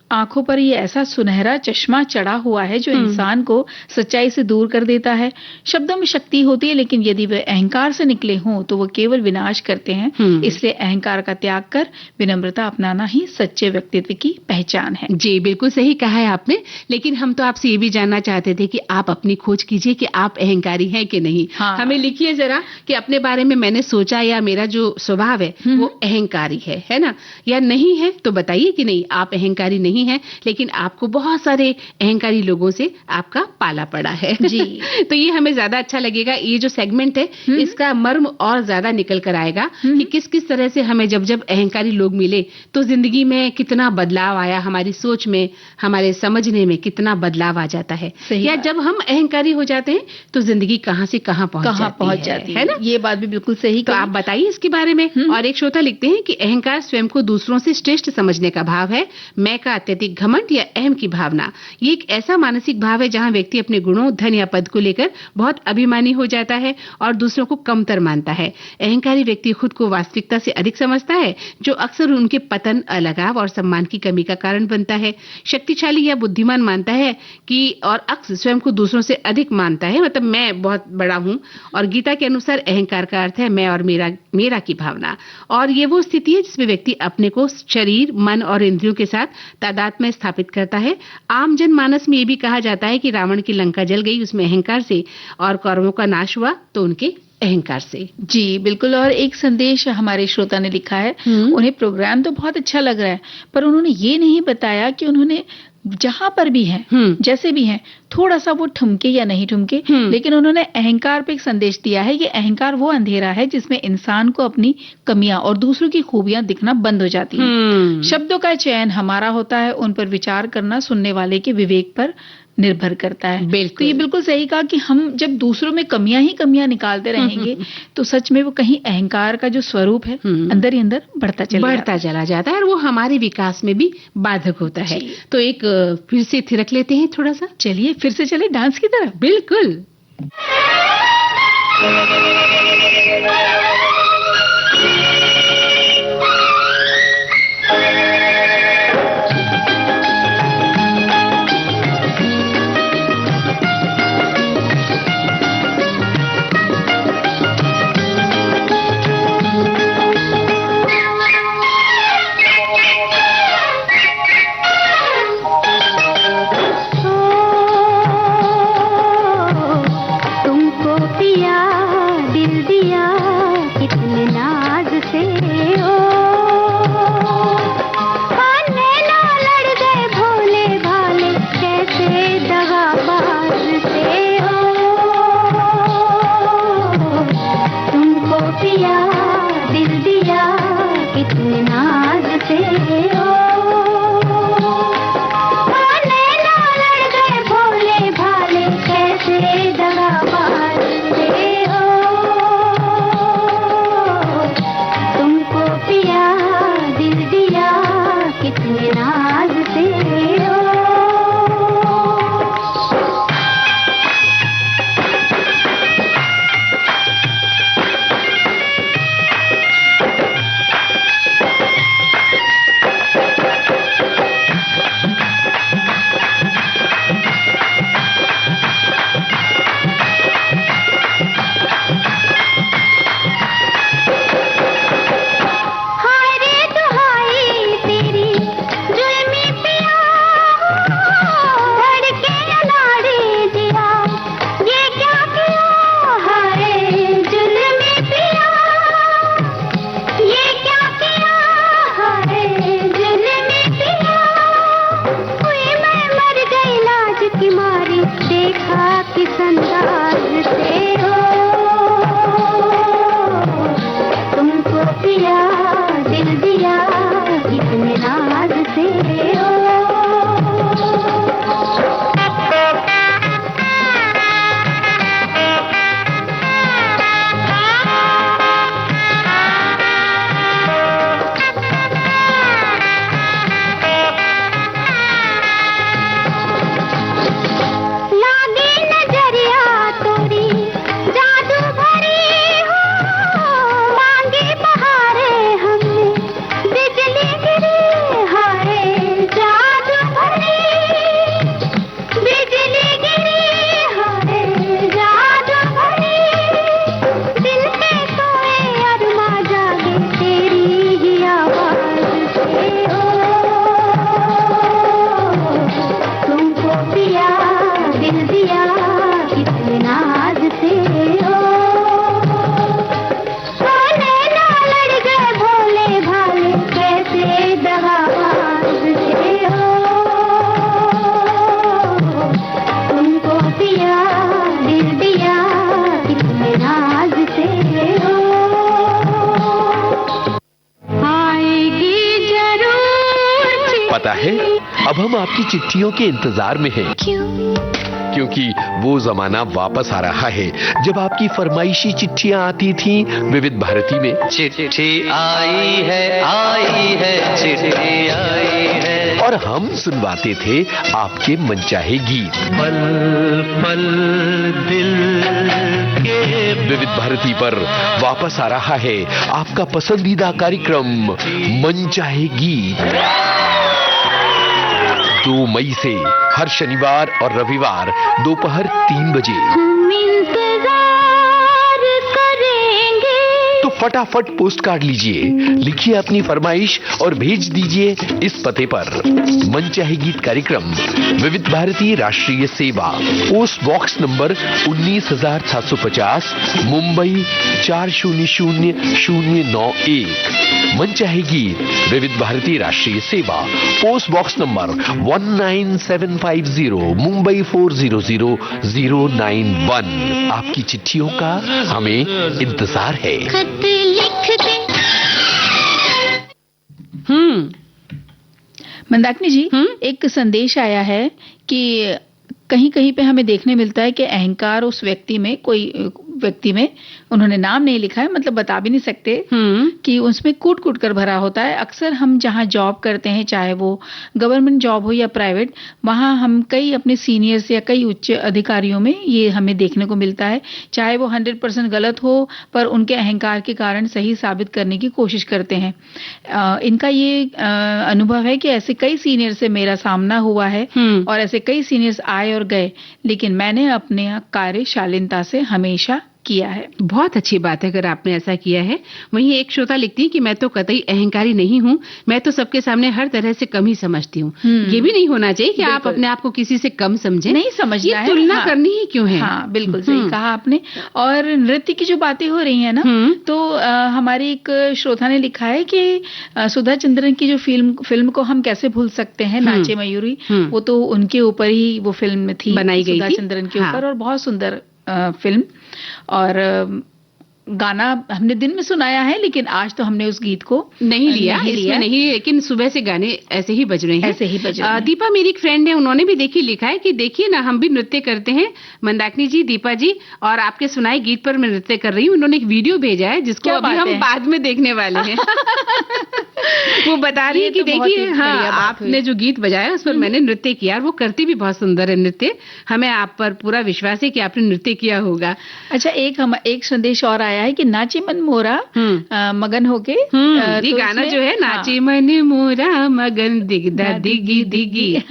आंखों पर ये ऐसा सुनहरा चश्मा चढ़ा हुआ है जो इंसान को सच्चाई से दूर कर देता है। शब्दों में शक्ति होती है, लेकिन यदि वे अहंकार से निकले हों तो वो केवल विनाश करते हैं। इसलिए अहंकार का त्याग कर विनम्रता अपनाना ही सच्चे व्यक्तित्व की पहचान है। जी, बिल्कुल सही कहा है आपने। लेकिन हम तो आपसे ये भी जानना चाहते थे कि आप अपनी खोज कीजिए कि आप अहंकारी हैं कि नहीं। हमें लिखिए जरा कि अपने बारे में मैंने सोचा या मेरा जो स्वभाव है वो अहंकारी है ना? या नहीं है तो बताइए कि नहीं, आप अहंकारी नहीं है, लेकिन आपको बहुत सारे अहंकारी लोगों से आपका पाला पड़ा है। जी। तो ये हमें ज्यादा अच्छा लगेगा। ये जो सेगमेंट है इसका मर्म और ज्यादा निकल कर आएगा कि किस किस तरह से हमें जब जब अहंकारी लोग मिले तो जिंदगी में कितना बदलाव आया, हमारी सोच में, हमारे समझने में कितना बदलाव आ जाता है, या जब हम अहंकारी हो जाते हैं तो जिंदगी कहाँ से कहाँ पहुंच जाती है ना? ये बात भी बिल्कुल सही। तो आप बताइए इसके बारे में। और एक श्रोता लिखते हैं कि अहंकार स्वयं को दूसरों से श्रेष्ठ समझने का भाव है। मैं का अत्यधिक घमंड या अहम की भावना, ये एक ऐसा मानसिक भाव है जहां व्यक्ति अपने गुणों, धन या पद को लेकर बहुत अभिमानी हो जाता है और दूसरों को कमतर मानता है। अहंकारी व्यक्ति खुद को वास्तविकता से अधिक समझता है, जो अक्सर उनके पतन, अलगाव और सम्मान की कमी का कारण बनता है। शक्तिशाली या बुद्धिमान मानता है कि और अक्सर स्वयं को दूसरों से अधिक मानता है, मतलब मैं बहुत बड़ा हूं। और गीता के अनुसार अहंकार का अर्थ है मैं और मेरा की भावना। और ये वो स्थिति है जिसमें व्यक्ति अपने को शरीर, मन और इंद्रियों के साथ तादात्म्य में स्थापित करता है। आम जनमानस में ये भी कहा जाता है कि रावण की लंका जल गई उसमें अहंकार से, और कौरवों का नाश हुआ तो उनके अहंकार से। जी बिल्कुल। और एक संदेश हमारे श्रोता ने लिखा है, उन्हें प्रोग्राम तो बहुत अच्छा लग रहा है, पर उन्होंने ये नहीं बताया कि उन्होंने जहां पर भी हैं, जैसे भी हैं, थोड़ा सा वो ठुमके या नहीं ठुमके, लेकिन उन्होंने अहंकार पे एक संदेश दिया है कि अहंकार वो अंधेरा है जिसमें इंसान को अपनी कमियां और दूसरों की खूबियां दिखना बंद हो जाती हैं। शब्दों का चयन हमारा होता है, उन पर विचार करना सुनने वाले के विवेक पर निर्भर करता है। बिल्कुल। तो ये बिल्कुल सही कहा कि हम जब दूसरों में कमियां ही कमियां निकालते रहेंगे तो सच में वो कहीं अहंकार का जो स्वरूप है अंदर ही अंदर बढ़ता चला जाता है और वो हमारे विकास में भी बाधक होता है। जी। तो एक फिर से थिरक लेते हैं थोड़ा सा। चलिए फिर से चले डांस की तरफ। बिल्कुल। तुमको पिया दिल दिया कितने नाज से ओ नैना लड़ गए भोले भाले कैसे दगाबाज से ओ तुमको पिया दिल दिया कितने नाज से ओ नैना लड़ गए भोले भाले कैसे दगाबाज से ओ तुमको पिया दिल दिया कितने नाज से ओ हाय रे दुहाई तेरी जुल्मी पिया धड़के अनाड़ी जिया ये क्या किया हाय जुल्मी पिया ये क्या किया हाय जुल्मी पिया हुई मैं मर गई लाज की मारी देखा किस अंदाज से हो तुमको पिया दिल दिया कितने नाज से ओ लागे नजरिया तोरी जादू भरी हो मांगे बहारे हमने बिजली गिरी हाय जादू भरी बिजली गिरी हाय जादू भरी दिल पे सोए अरमा जागे तेरी ही आवाज से ओ तुमको पिया दिल दिया कितने नाज से ओ नैना लड़ गए भोले भाले कैसे दगाबाज से ओ तुमको पिया दिल दिया कितने नाज से ओ आएगी जरूर पता है, अब हम आपकी चिट्ठियों के इंतजार में हैं, क्योंकि वो जमाना वापस आ रहा है जब आपकी फरमाइशी चिट्ठियां आती थीं विविध भारती में। चिट्ठी आई है चिट्ठी आई है और हम सुनवाते थे आपके मनचाहे गीत। पल पल दिल के विविध भारती पर वापस आ रहा है आपका पसंदीदा कार्यक्रम मनचाहे गीत। 2 मई से हर शनिवार और रविवार दोपहर 3 बजे। हम इंतजार करेंगे तो फटाफट पोस्ट कार्ड लीजिए, लिखिए अपनी फरमाइश और भेज दीजिए इस पते पर। मनचाहे गीत कार्यक्रम विविध भारती राष्ट्रीय सेवा, पोस्ट बॉक्स नंबर 19,750, मुंबई 400091। मनचाहे गीत विविध भारती राष्ट्रीय सेवा, पोस्ट बॉक्स नंबर 19750, मुंबई 400091। आपकी चिट्ठियों का हमें इंतजार है। खत लिख दे मंदाकिनी जी, एक संदेश आया है कि कहीं कहीं पे हमें देखने मिलता है कि अहंकार उस व्यक्ति में, कोई व्यक्ति में, उन्होंने नाम नहीं लिखा है, मतलब बता भी नहीं सकते, कि उसमें कूट कूट कर भरा होता है। अक्सर हम जहाँ जॉब करते हैं, चाहे वो गवर्नमेंट जॉब हो या प्राइवेट, वहाँ हम कई अपने सीनियर्स या कई उच्च अधिकारियों में ये हमें देखने को मिलता है। चाहे वो 100% गलत हो, पर उनके अहंकार के कारण सही साबित करने की कोशिश करते हैं। इनका ये अनुभव है कि ऐसे कई सीनियर से मेरा सामना हुआ है और ऐसे कई सीनियर्स आए और गए, लेकिन मैंने अपने कार्य शालीनता से हमेशा किया है। बहुत अच्छी बात है अगर आपने ऐसा किया है। वहीं एक श्रोता लिखती है कि मैं तो कतई अहंकारी नहीं हूँ, मैं तो सबके सामने हर तरह से कम ही समझती हूँ। ये भी नहीं होना चाहिए कि आप अपने आप को किसी से कम समझें, नहीं समझना है, तुलना करनी ही क्यों है। हाँ, बिल्कुल सही कहा आपने। और नृत्य की जो बातें हो रही है ना, तो हमारी एक श्रोता ने लिखा है कि सुधा चंद्रन की जो फिल्म को हम कैसे भूल सकते हैं, नाचे मयूरी, वो तो उनके ऊपर ही वो फिल्म थी, बनाई गई सुधा थी चंद्रन के ऊपर, और बहुत सुंदर फिल्म। और गाना हमने दिन में सुनाया है, लेकिन आज तो हमने उस गीत को नहीं लिया, लेकिन सुबह से गाने ऐसे ही बज रहे हैं, ऐसे ही बज रहे हैं। दीपा मेरी एक फ्रेंड है, उन्होंने भी देखी लिखा है कि देखिए ना, हम भी नृत्य करते हैं, मंदाकिनी जी, दीपा जी, और आपके सुनाए गीत पर मैं नृत्य कर रही हूँ। उन्होंने एक वीडियो भेजा है जिसको अभी हम बाद में देखने वाले हैं। वो बता रही है कि देखिए, हाँ, आपने जो गीत बजाया उस पर मैंने नृत्य किया, और वो करती भी बहुत सुंदर है नृत्य। हमें आप पर पूरा विश्वास है कि आपने नृत्य किया होगा। अच्छा, एक संदेश और आया है कि नाचे मन मोरा मगन होके, ये गाना जो है, नाचे मन मोरा मगन दिगदा दिगी दिगी,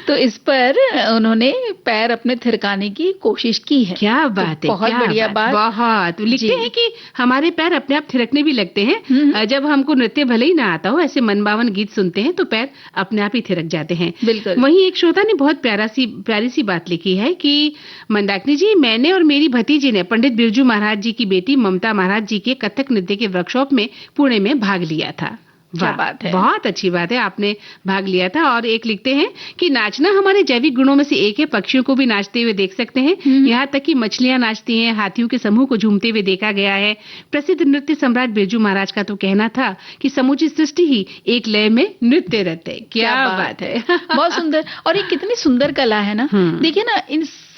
तो इस पर उन्होंने पैर अपने थिरकाने की कोशिश की है। क्या बात है, बहुत बढ़िया बात। बहुत लिखते हैं कि हमारे पैर अपने आप थिरकने भी लगते हैं जब हमको नृत्य भले ही ना आता हो, ऐसे मनभावन गीत सुनते हैं तो पैर अपने आप ही थिरक जाते हैं। बिल्कुल। वहीं एक श्रोता ने बहुत प्यारी सी बात लिखी है कि मंदाकिनी जी, मैंने और मेरी भतीजी ने पंडित बिरजू महाराज जी की बेटी ममता महाराज जी के कथक नृत्य के वर्कशॉप में पुणे में भाग लिया था। क्या बात है, बहुत अच्छी बात है, आपने भाग लिया था। और एक लिखते हैं कि नाचना हमारे जैविक गुणों में से एक है, पक्षियों को भी नाचते हुए देख सकते हैं, यहाँ तक कि मछलियां नाचती हैं, हाथियों के समूह को झूमते हुए देखा गया है। प्रसिद्ध नृत्य सम्राट बिरजू महाराज का तो कहना था कि समूची सृष्टि ही एक लय में नृत्य रहते। क्या बात है। बहुत सुंदर, और ये कितनी सुंदर कला है ना। देखिए ना,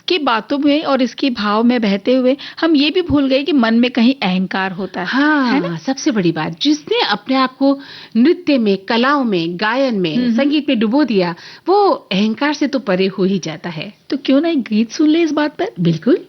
की बातों में और इसके भाव में बहते हुए हम ये भी भूल गए कि मन में कहीं अहंकार होता है। हाँ, है ना? सबसे बड़ी बात, जिसने अपने आप को नृत्य में, कलाओं में, गायन में, संगीत में डुबो दिया, वो अहंकार से तो परे हो ही जाता है। तो क्यों ना एक गीत सुन ले इस बात पर। बिल्कुल।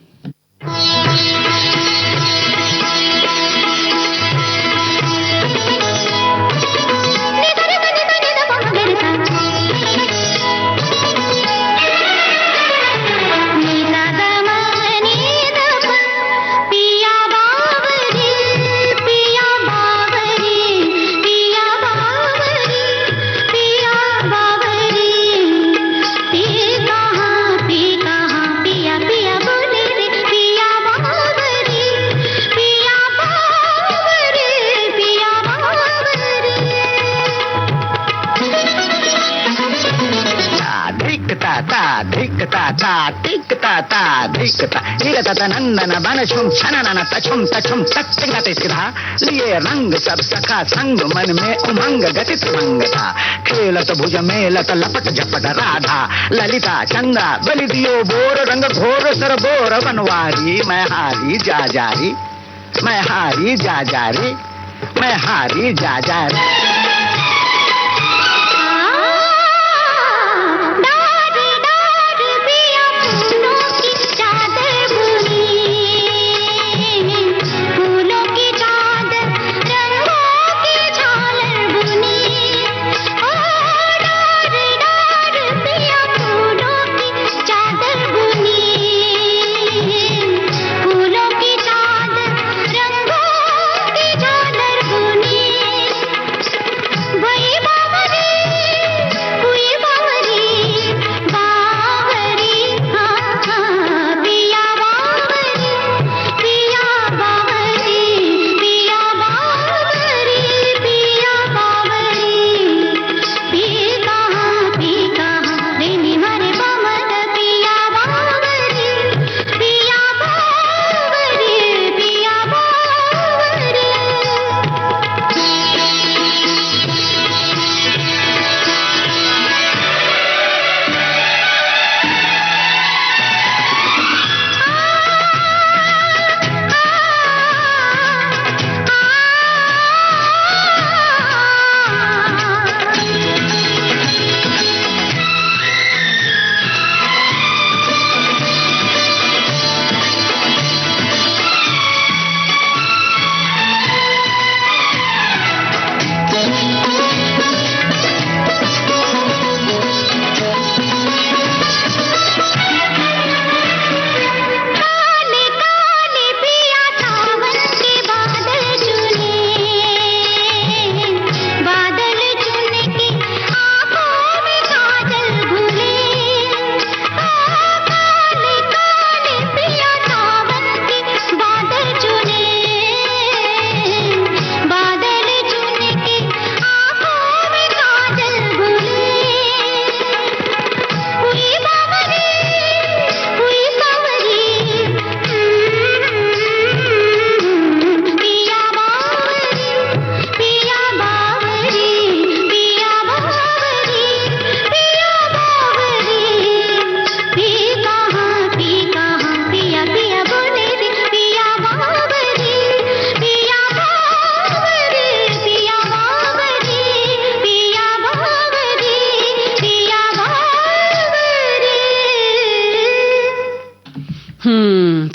नंदन बन छुम छनन तछुम तछुम तत्गत सिधा लिए रंग सब सखा संग मन में उमंग गति तुमंग था खेलत भुज मेलत लपट झपट राधा ललिता चंद्रा बलि दियो बोर रंग घोर सर बोर बनवारी मैं हारी जा जारी, मैं हारी जा जारी, मैं हारी जा जारी।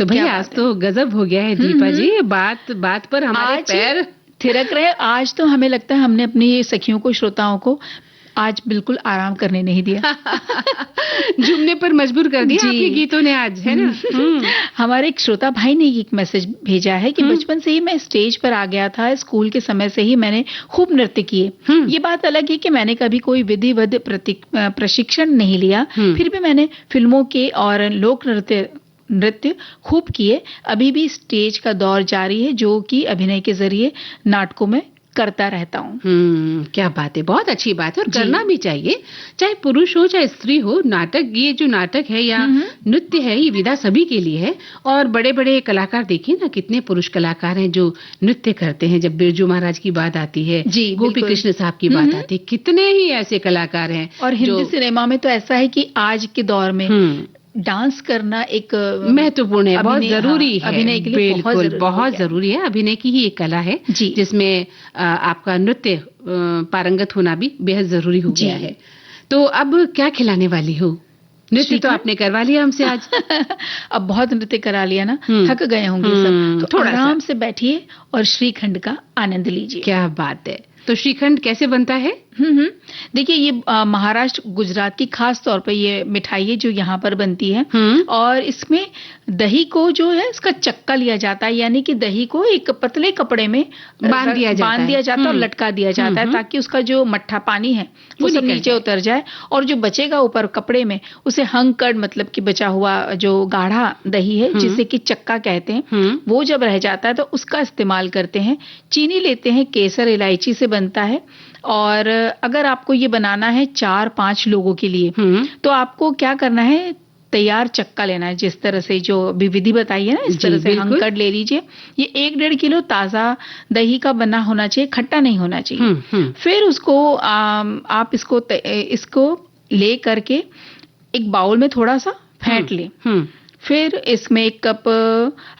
तो भैया आज तो गजब हो गया है दीपा जी, बात बात पर हमारे आज पैर थिरक रहे। आज तो हमें लगता है हमने अपनी सखियों को, श्रोताओं को आज बिल्कुल आराम करने नहीं दिया। झूमने पर मजबूर कर दिया जी। आपके गीतों ने आज, है ना। हमारे एक श्रोता भाई ने एक मैसेज भेजा है कि बचपन से ही मैं स्टेज पर आ गया था, स्कूल के समय से ही मैंने खूब नृत्य किए। ये बात अलग है कि मैंने कभी कोई विधिवत प्रशिक्षण नहीं लिया, फिर भी मैंने फिल्मों के और लोक नृत्य खूब किए। अभी भी स्टेज का दौर जारी है, जो कि अभिनय के जरिए नाटकों में करता रहता हूँ। क्या बात है, बहुत अच्छी बात है और करना भी चाहिए, चाहे पुरुष हो चाहे स्त्री हो। नाटक, ये जो नाटक है या नृत्य है, ये विधा सभी के लिए है। और बड़े बड़े कलाकार देखिए ना, कितने पुरुष कलाकार हैं जो नृत्य करते हैं। जब बिरजू महाराज की बात आती है, जी, गोपी बिल्कुल। कृष्ण साहब की बात आती है, कितने ही ऐसे कलाकार हैं। और हिंदी सिनेमा में तो ऐसा है कि आज के दौर में डांस करना एक महत्वपूर्ण है, बहुत जरूरी है। अभिनय के लिए बहुत जरूरी है। अभिनय की ही एक कला है जिसमें आपका नृत्य पारंगत होना भी बेहद जरूरी हो गया है। तो अब क्या खिलाने वाली हो? नृत्य तो आपने करवा लिया हमसे आज। अब बहुत नृत्य करा लिया ना, थक गए होंगे सब, तो थोड़ा आराम से बैठिए और श्रीखंड का आनंद लीजिए। क्या बात है। तो श्रीखंड कैसे बनता है? देखिए, ये महाराष्ट्र गुजरात की खास तौर पे ये मिठाई है जो यहाँ पर बनती है। और इसमें दही को जो है इसका चक्का लिया जाता है, यानी कि दही को एक पतले कपड़े में बांध दिया जाता है और लटका दिया जाता है, ताकि उसका जो मट्ठा पानी है वो सब नीचे उतर जाए, और जो बचेगा ऊपर कपड़े में उसे हंकड़, मतलब कि बचा हुआ जो गाढ़ा दही है जिसे कि चक्का कहते हैं, वो जब रह जाता है तो उसका इस्तेमाल करते हैं। चीनी लेते हैं, केसर इलायची से बनता है। और अगर आपको ये बनाना है 4-5 लोगों के लिए, तो आपको क्या करना है, तैयार चक्का लेना है, जिस तरह से जो विधि बताई है ना, इस तरह से हंकड़ ले लीजिए। ये 1-1.5 किलो ताजा दही का बना होना चाहिए, खट्टा नहीं होना चाहिए। फिर उसको आप इसको ले करके एक बाउल में थोड़ा सा फेंट ले। फिर इसमें 1 कप,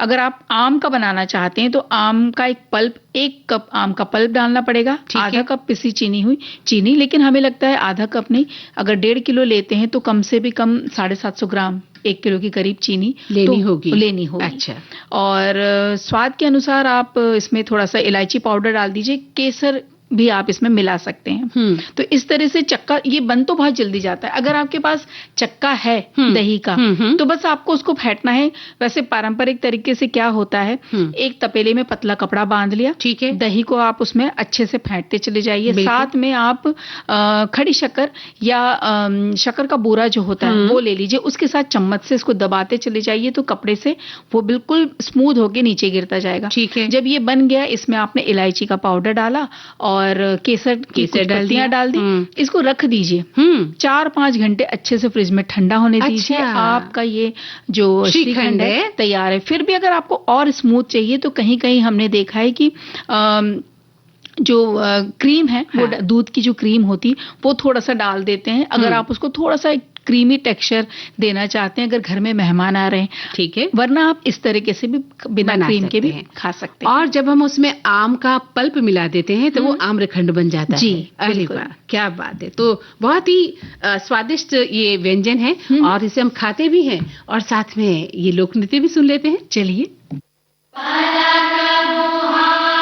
अगर आप आम का बनाना चाहते हैं तो आम का 1 कप आम का पल्प डालना पड़ेगा। आधा कप पिसी चीनी, लेकिन हमें लगता है आधा कप नहीं, अगर 1.5 किलो लेते हैं तो कम से भी कम 750 ग्राम, 1 किलो के करीब चीनी लेनी होगी। अच्छा। और स्वाद के अनुसार आप इसमें थोड़ा सा इलायची पाउडर डाल दीजिए, केसर भी आप इसमें मिला सकते हैं। तो इस तरह से चक्का ये बन तो बहुत जल्दी जाता है। अगर आपके पास चक्का है दही का, तो बस आपको उसको फेंटना है। वैसे पारंपरिक तरीके से क्या होता है, एक तपेले में पतला कपड़ा बांध लिया, ठीक है, दही को आप उसमें अच्छे से फेंटते चले जाइए। साथ में आप खड़ी शक्कर या शक्कर का बूरा जो होता है वो ले लीजिए, उसके साथ चम्मच से इसको दबाते चले जाइए, तो कपड़े से वो बिल्कुल स्मूथ होके नीचे गिरता जाएगा। ठीक है। जब ये बन गया, इसमें आपने इलायची का पाउडर डाला और केसर पत्तियां डाल दी, इसको रख दीजिए। 4-5 घंटे अच्छे से फ्रिज में ठंडा होने दीजिए। आपका ये जो श्रीखंड है तैयार है। फिर भी अगर आपको और स्मूथ चाहिए तो कहीं कहीं हमने देखा है कि जो क्रीम है, वो दूध की जो क्रीम होती वो थोड़ा सा डाल देते हैं, अगर आप उसको थोड़ा सा क्रीमी टेक्सचर देना चाहते हैं, अगर घर में मेहमान आ रहे हैं। ठीक है। वरना आप इस तरीके से भी बिना क्रीम के भी खा सकते हैं। और जब हम उसमें आम का पल्प मिला देते हैं तो वो आम्रखंड बन जाता है। जी, अरे वाह, क्या बात है। तो बहुत ही स्वादिष्ट ये व्यंजन है और इसे हम खाते भी हैं और साथ में ये लोक नृत्य भी सुन लेते हैं। चलिए। घूमर घूमर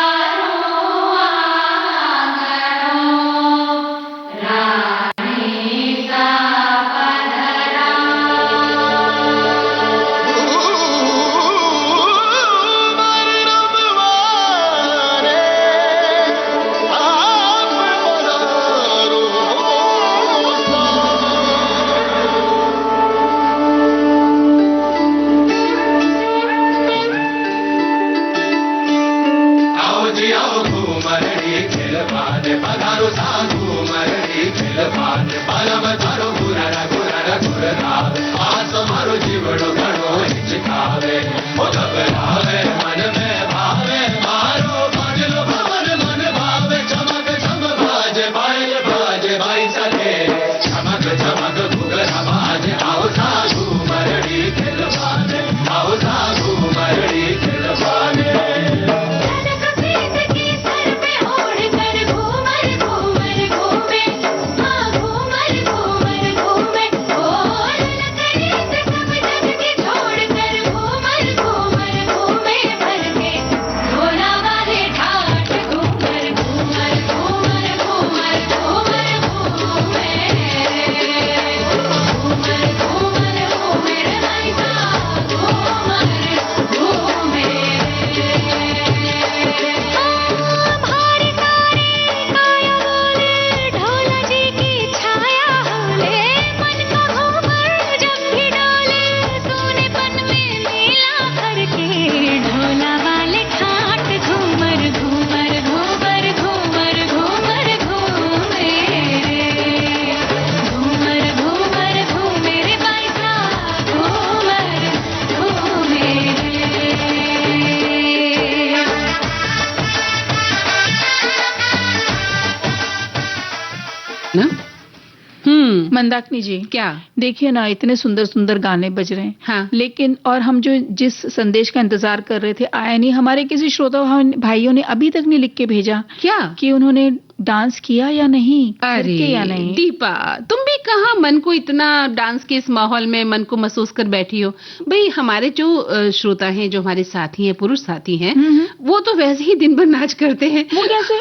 मंदाकिनी जी, क्या? देखिए ना, इतने सुंदर सुंदर गाने बज रहे हैं, हाँ। लेकिन और हम जो जिस संदेश का इंतजार कर रहे थे आया नहीं। हमारे किसी श्रोता भाइयों ने अभी तक नहीं लिख के भेजा क्या? कि उन्होंने डांस किया या नहीं, अरे करके या नहीं। दीपा, तुम भी कहाँ मन को इतना डांस के इस माहौल में मन को महसूस कर बैठी हो। भाई हमारे जो श्रोता हैं, जो हमारे साथी हैं, पुरुष साथी हैं, वो तो वैसे ही दिन भर नाच करते हैं। वो कैसे?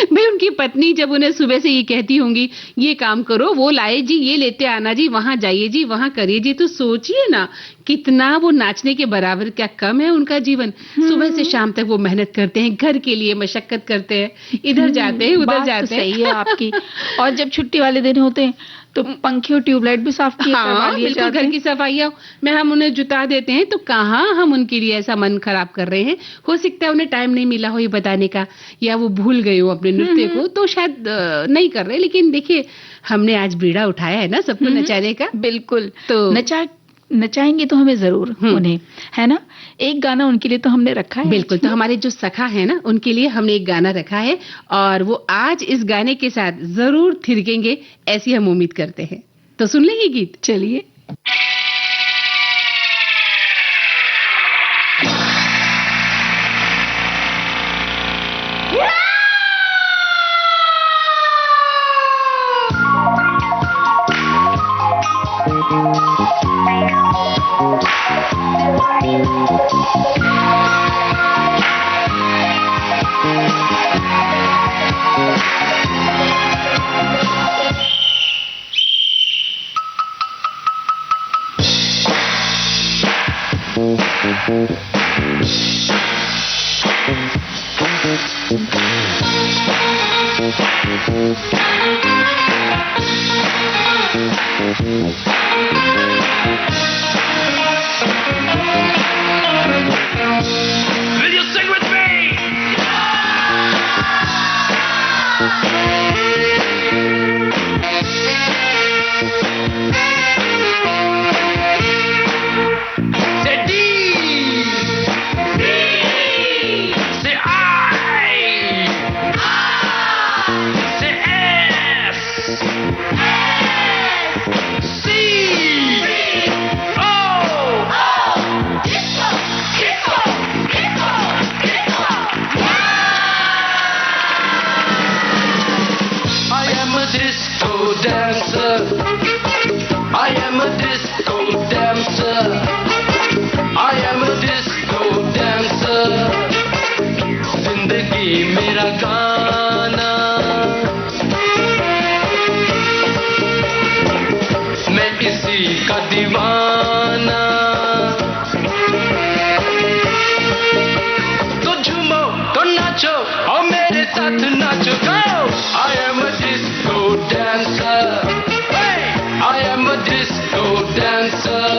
भाई उनकी पत्नी जब उन्हें सुबह से ये कहती होंगी, ये काम करो, वो लाए जी, ये लेते आना जी, वहां जाइए जी, वहां करिए जी, तो सोचिए ना कितना वो नाचने के बराबर क्या कम है उनका जीवन। सुबह से शाम तक वो मेहनत करते हैं, घर के लिए मशक्कत करते हैं, इधर जाते हैं, उधर बात जाते तो हैं। सही है आपकी। और जब छुट्टी वाले दिन होते हैं तो पंखे और ट्यूबलाइट भी साफ किए करवा लिए बिल्कुल, जाते घर हैं। की सफाइयाँ में हम उन्हें जुटा देते हैं, तो कहाँ हम उनके लिए ऐसा मन खराब कर रहे हैं। हो सकता है उन्हें टाइम नहीं मिला हो ये बताने का, या वो भूल गए हो अपने नृत्य को, तो शायद नहीं कर रहे। लेकिन देखिए, हमने आज बीड़ा उठाया है ना सबको नचाने का। बिल्कुल, तो नचाएंगे तो हमें जरूर उन्हें, है ना। एक गाना उनके लिए तो हमने रखा है। बिल्कुल, तो हमारे जो सखा है ना, उनके लिए हमने एक गाना रखा है, और वो आज इस गाने के साथ जरूर थिरकेंगे, ऐसी हम उम्मीद करते हैं। तो सुन लेंगे गीत? चलिए। Will you sing with me? Say D. Say I. Say S. C. I am a disco dancer. I am a disco dancer. I am a disco dancer. जिंदगी मेरा गाना, मैं इसी का दीवाना। तो झूमो, तो नाचो, और मेरे साथ नाचो। Go! I am a disco dancer. Hey! I am a disco dancer.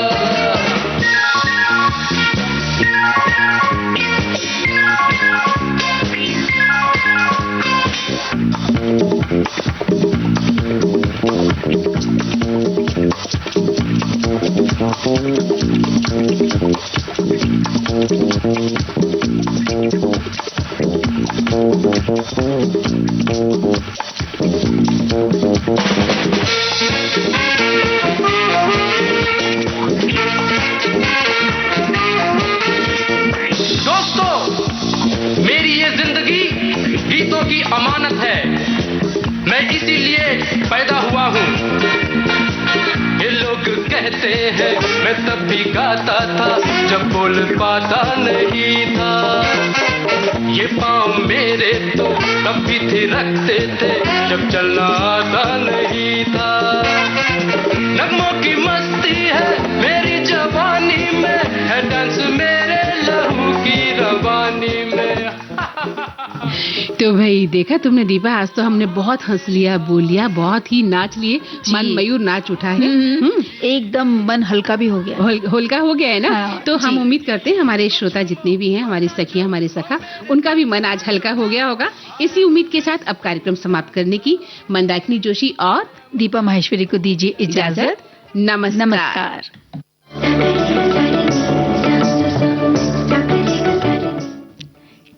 दोस्तों, मेरी ये जिंदगी गीतों की अमानत है। मैं इसीलिए पैदा हुआ हूँ। ये लोग कहते हैं मैं तब भी गाता था जब बोल पाता नहीं था। ये पाँव मेरे तो तब भी थिरकते थे जब चलना आता नहीं था। नगमों की मस्ती है मेरी जवानी में, है डांस मेरे लहू की रवानी में। तो भाई देखा तुमने दीपा, आज तो हमने बहुत हंस लिया, बोल लिया, बहुत ही नाच लिए, मन मयूर नाच उठा है। एकदम मन हल्का भी हो गया। होलका हो गया है ना। हाँ, तो हम जी। उम्मीद करते हैं हमारे श्रोता जितने भी हैं, हमारी सखियां, हमारे सखा, उनका भी मन आज हल्का हो गया होगा। इसी उम्मीद के साथ अब कार्यक्रम समाप्त करने की मंदाकिनी जोशी और दीपा माहेश्वरी को दीजिए इजाजत। नमस्कार। नमस्कार।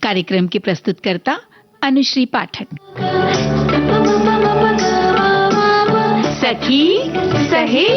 कार्यक्रम की प्रस्तुतकर्ता अनुश्री पाठक। सखी सहेली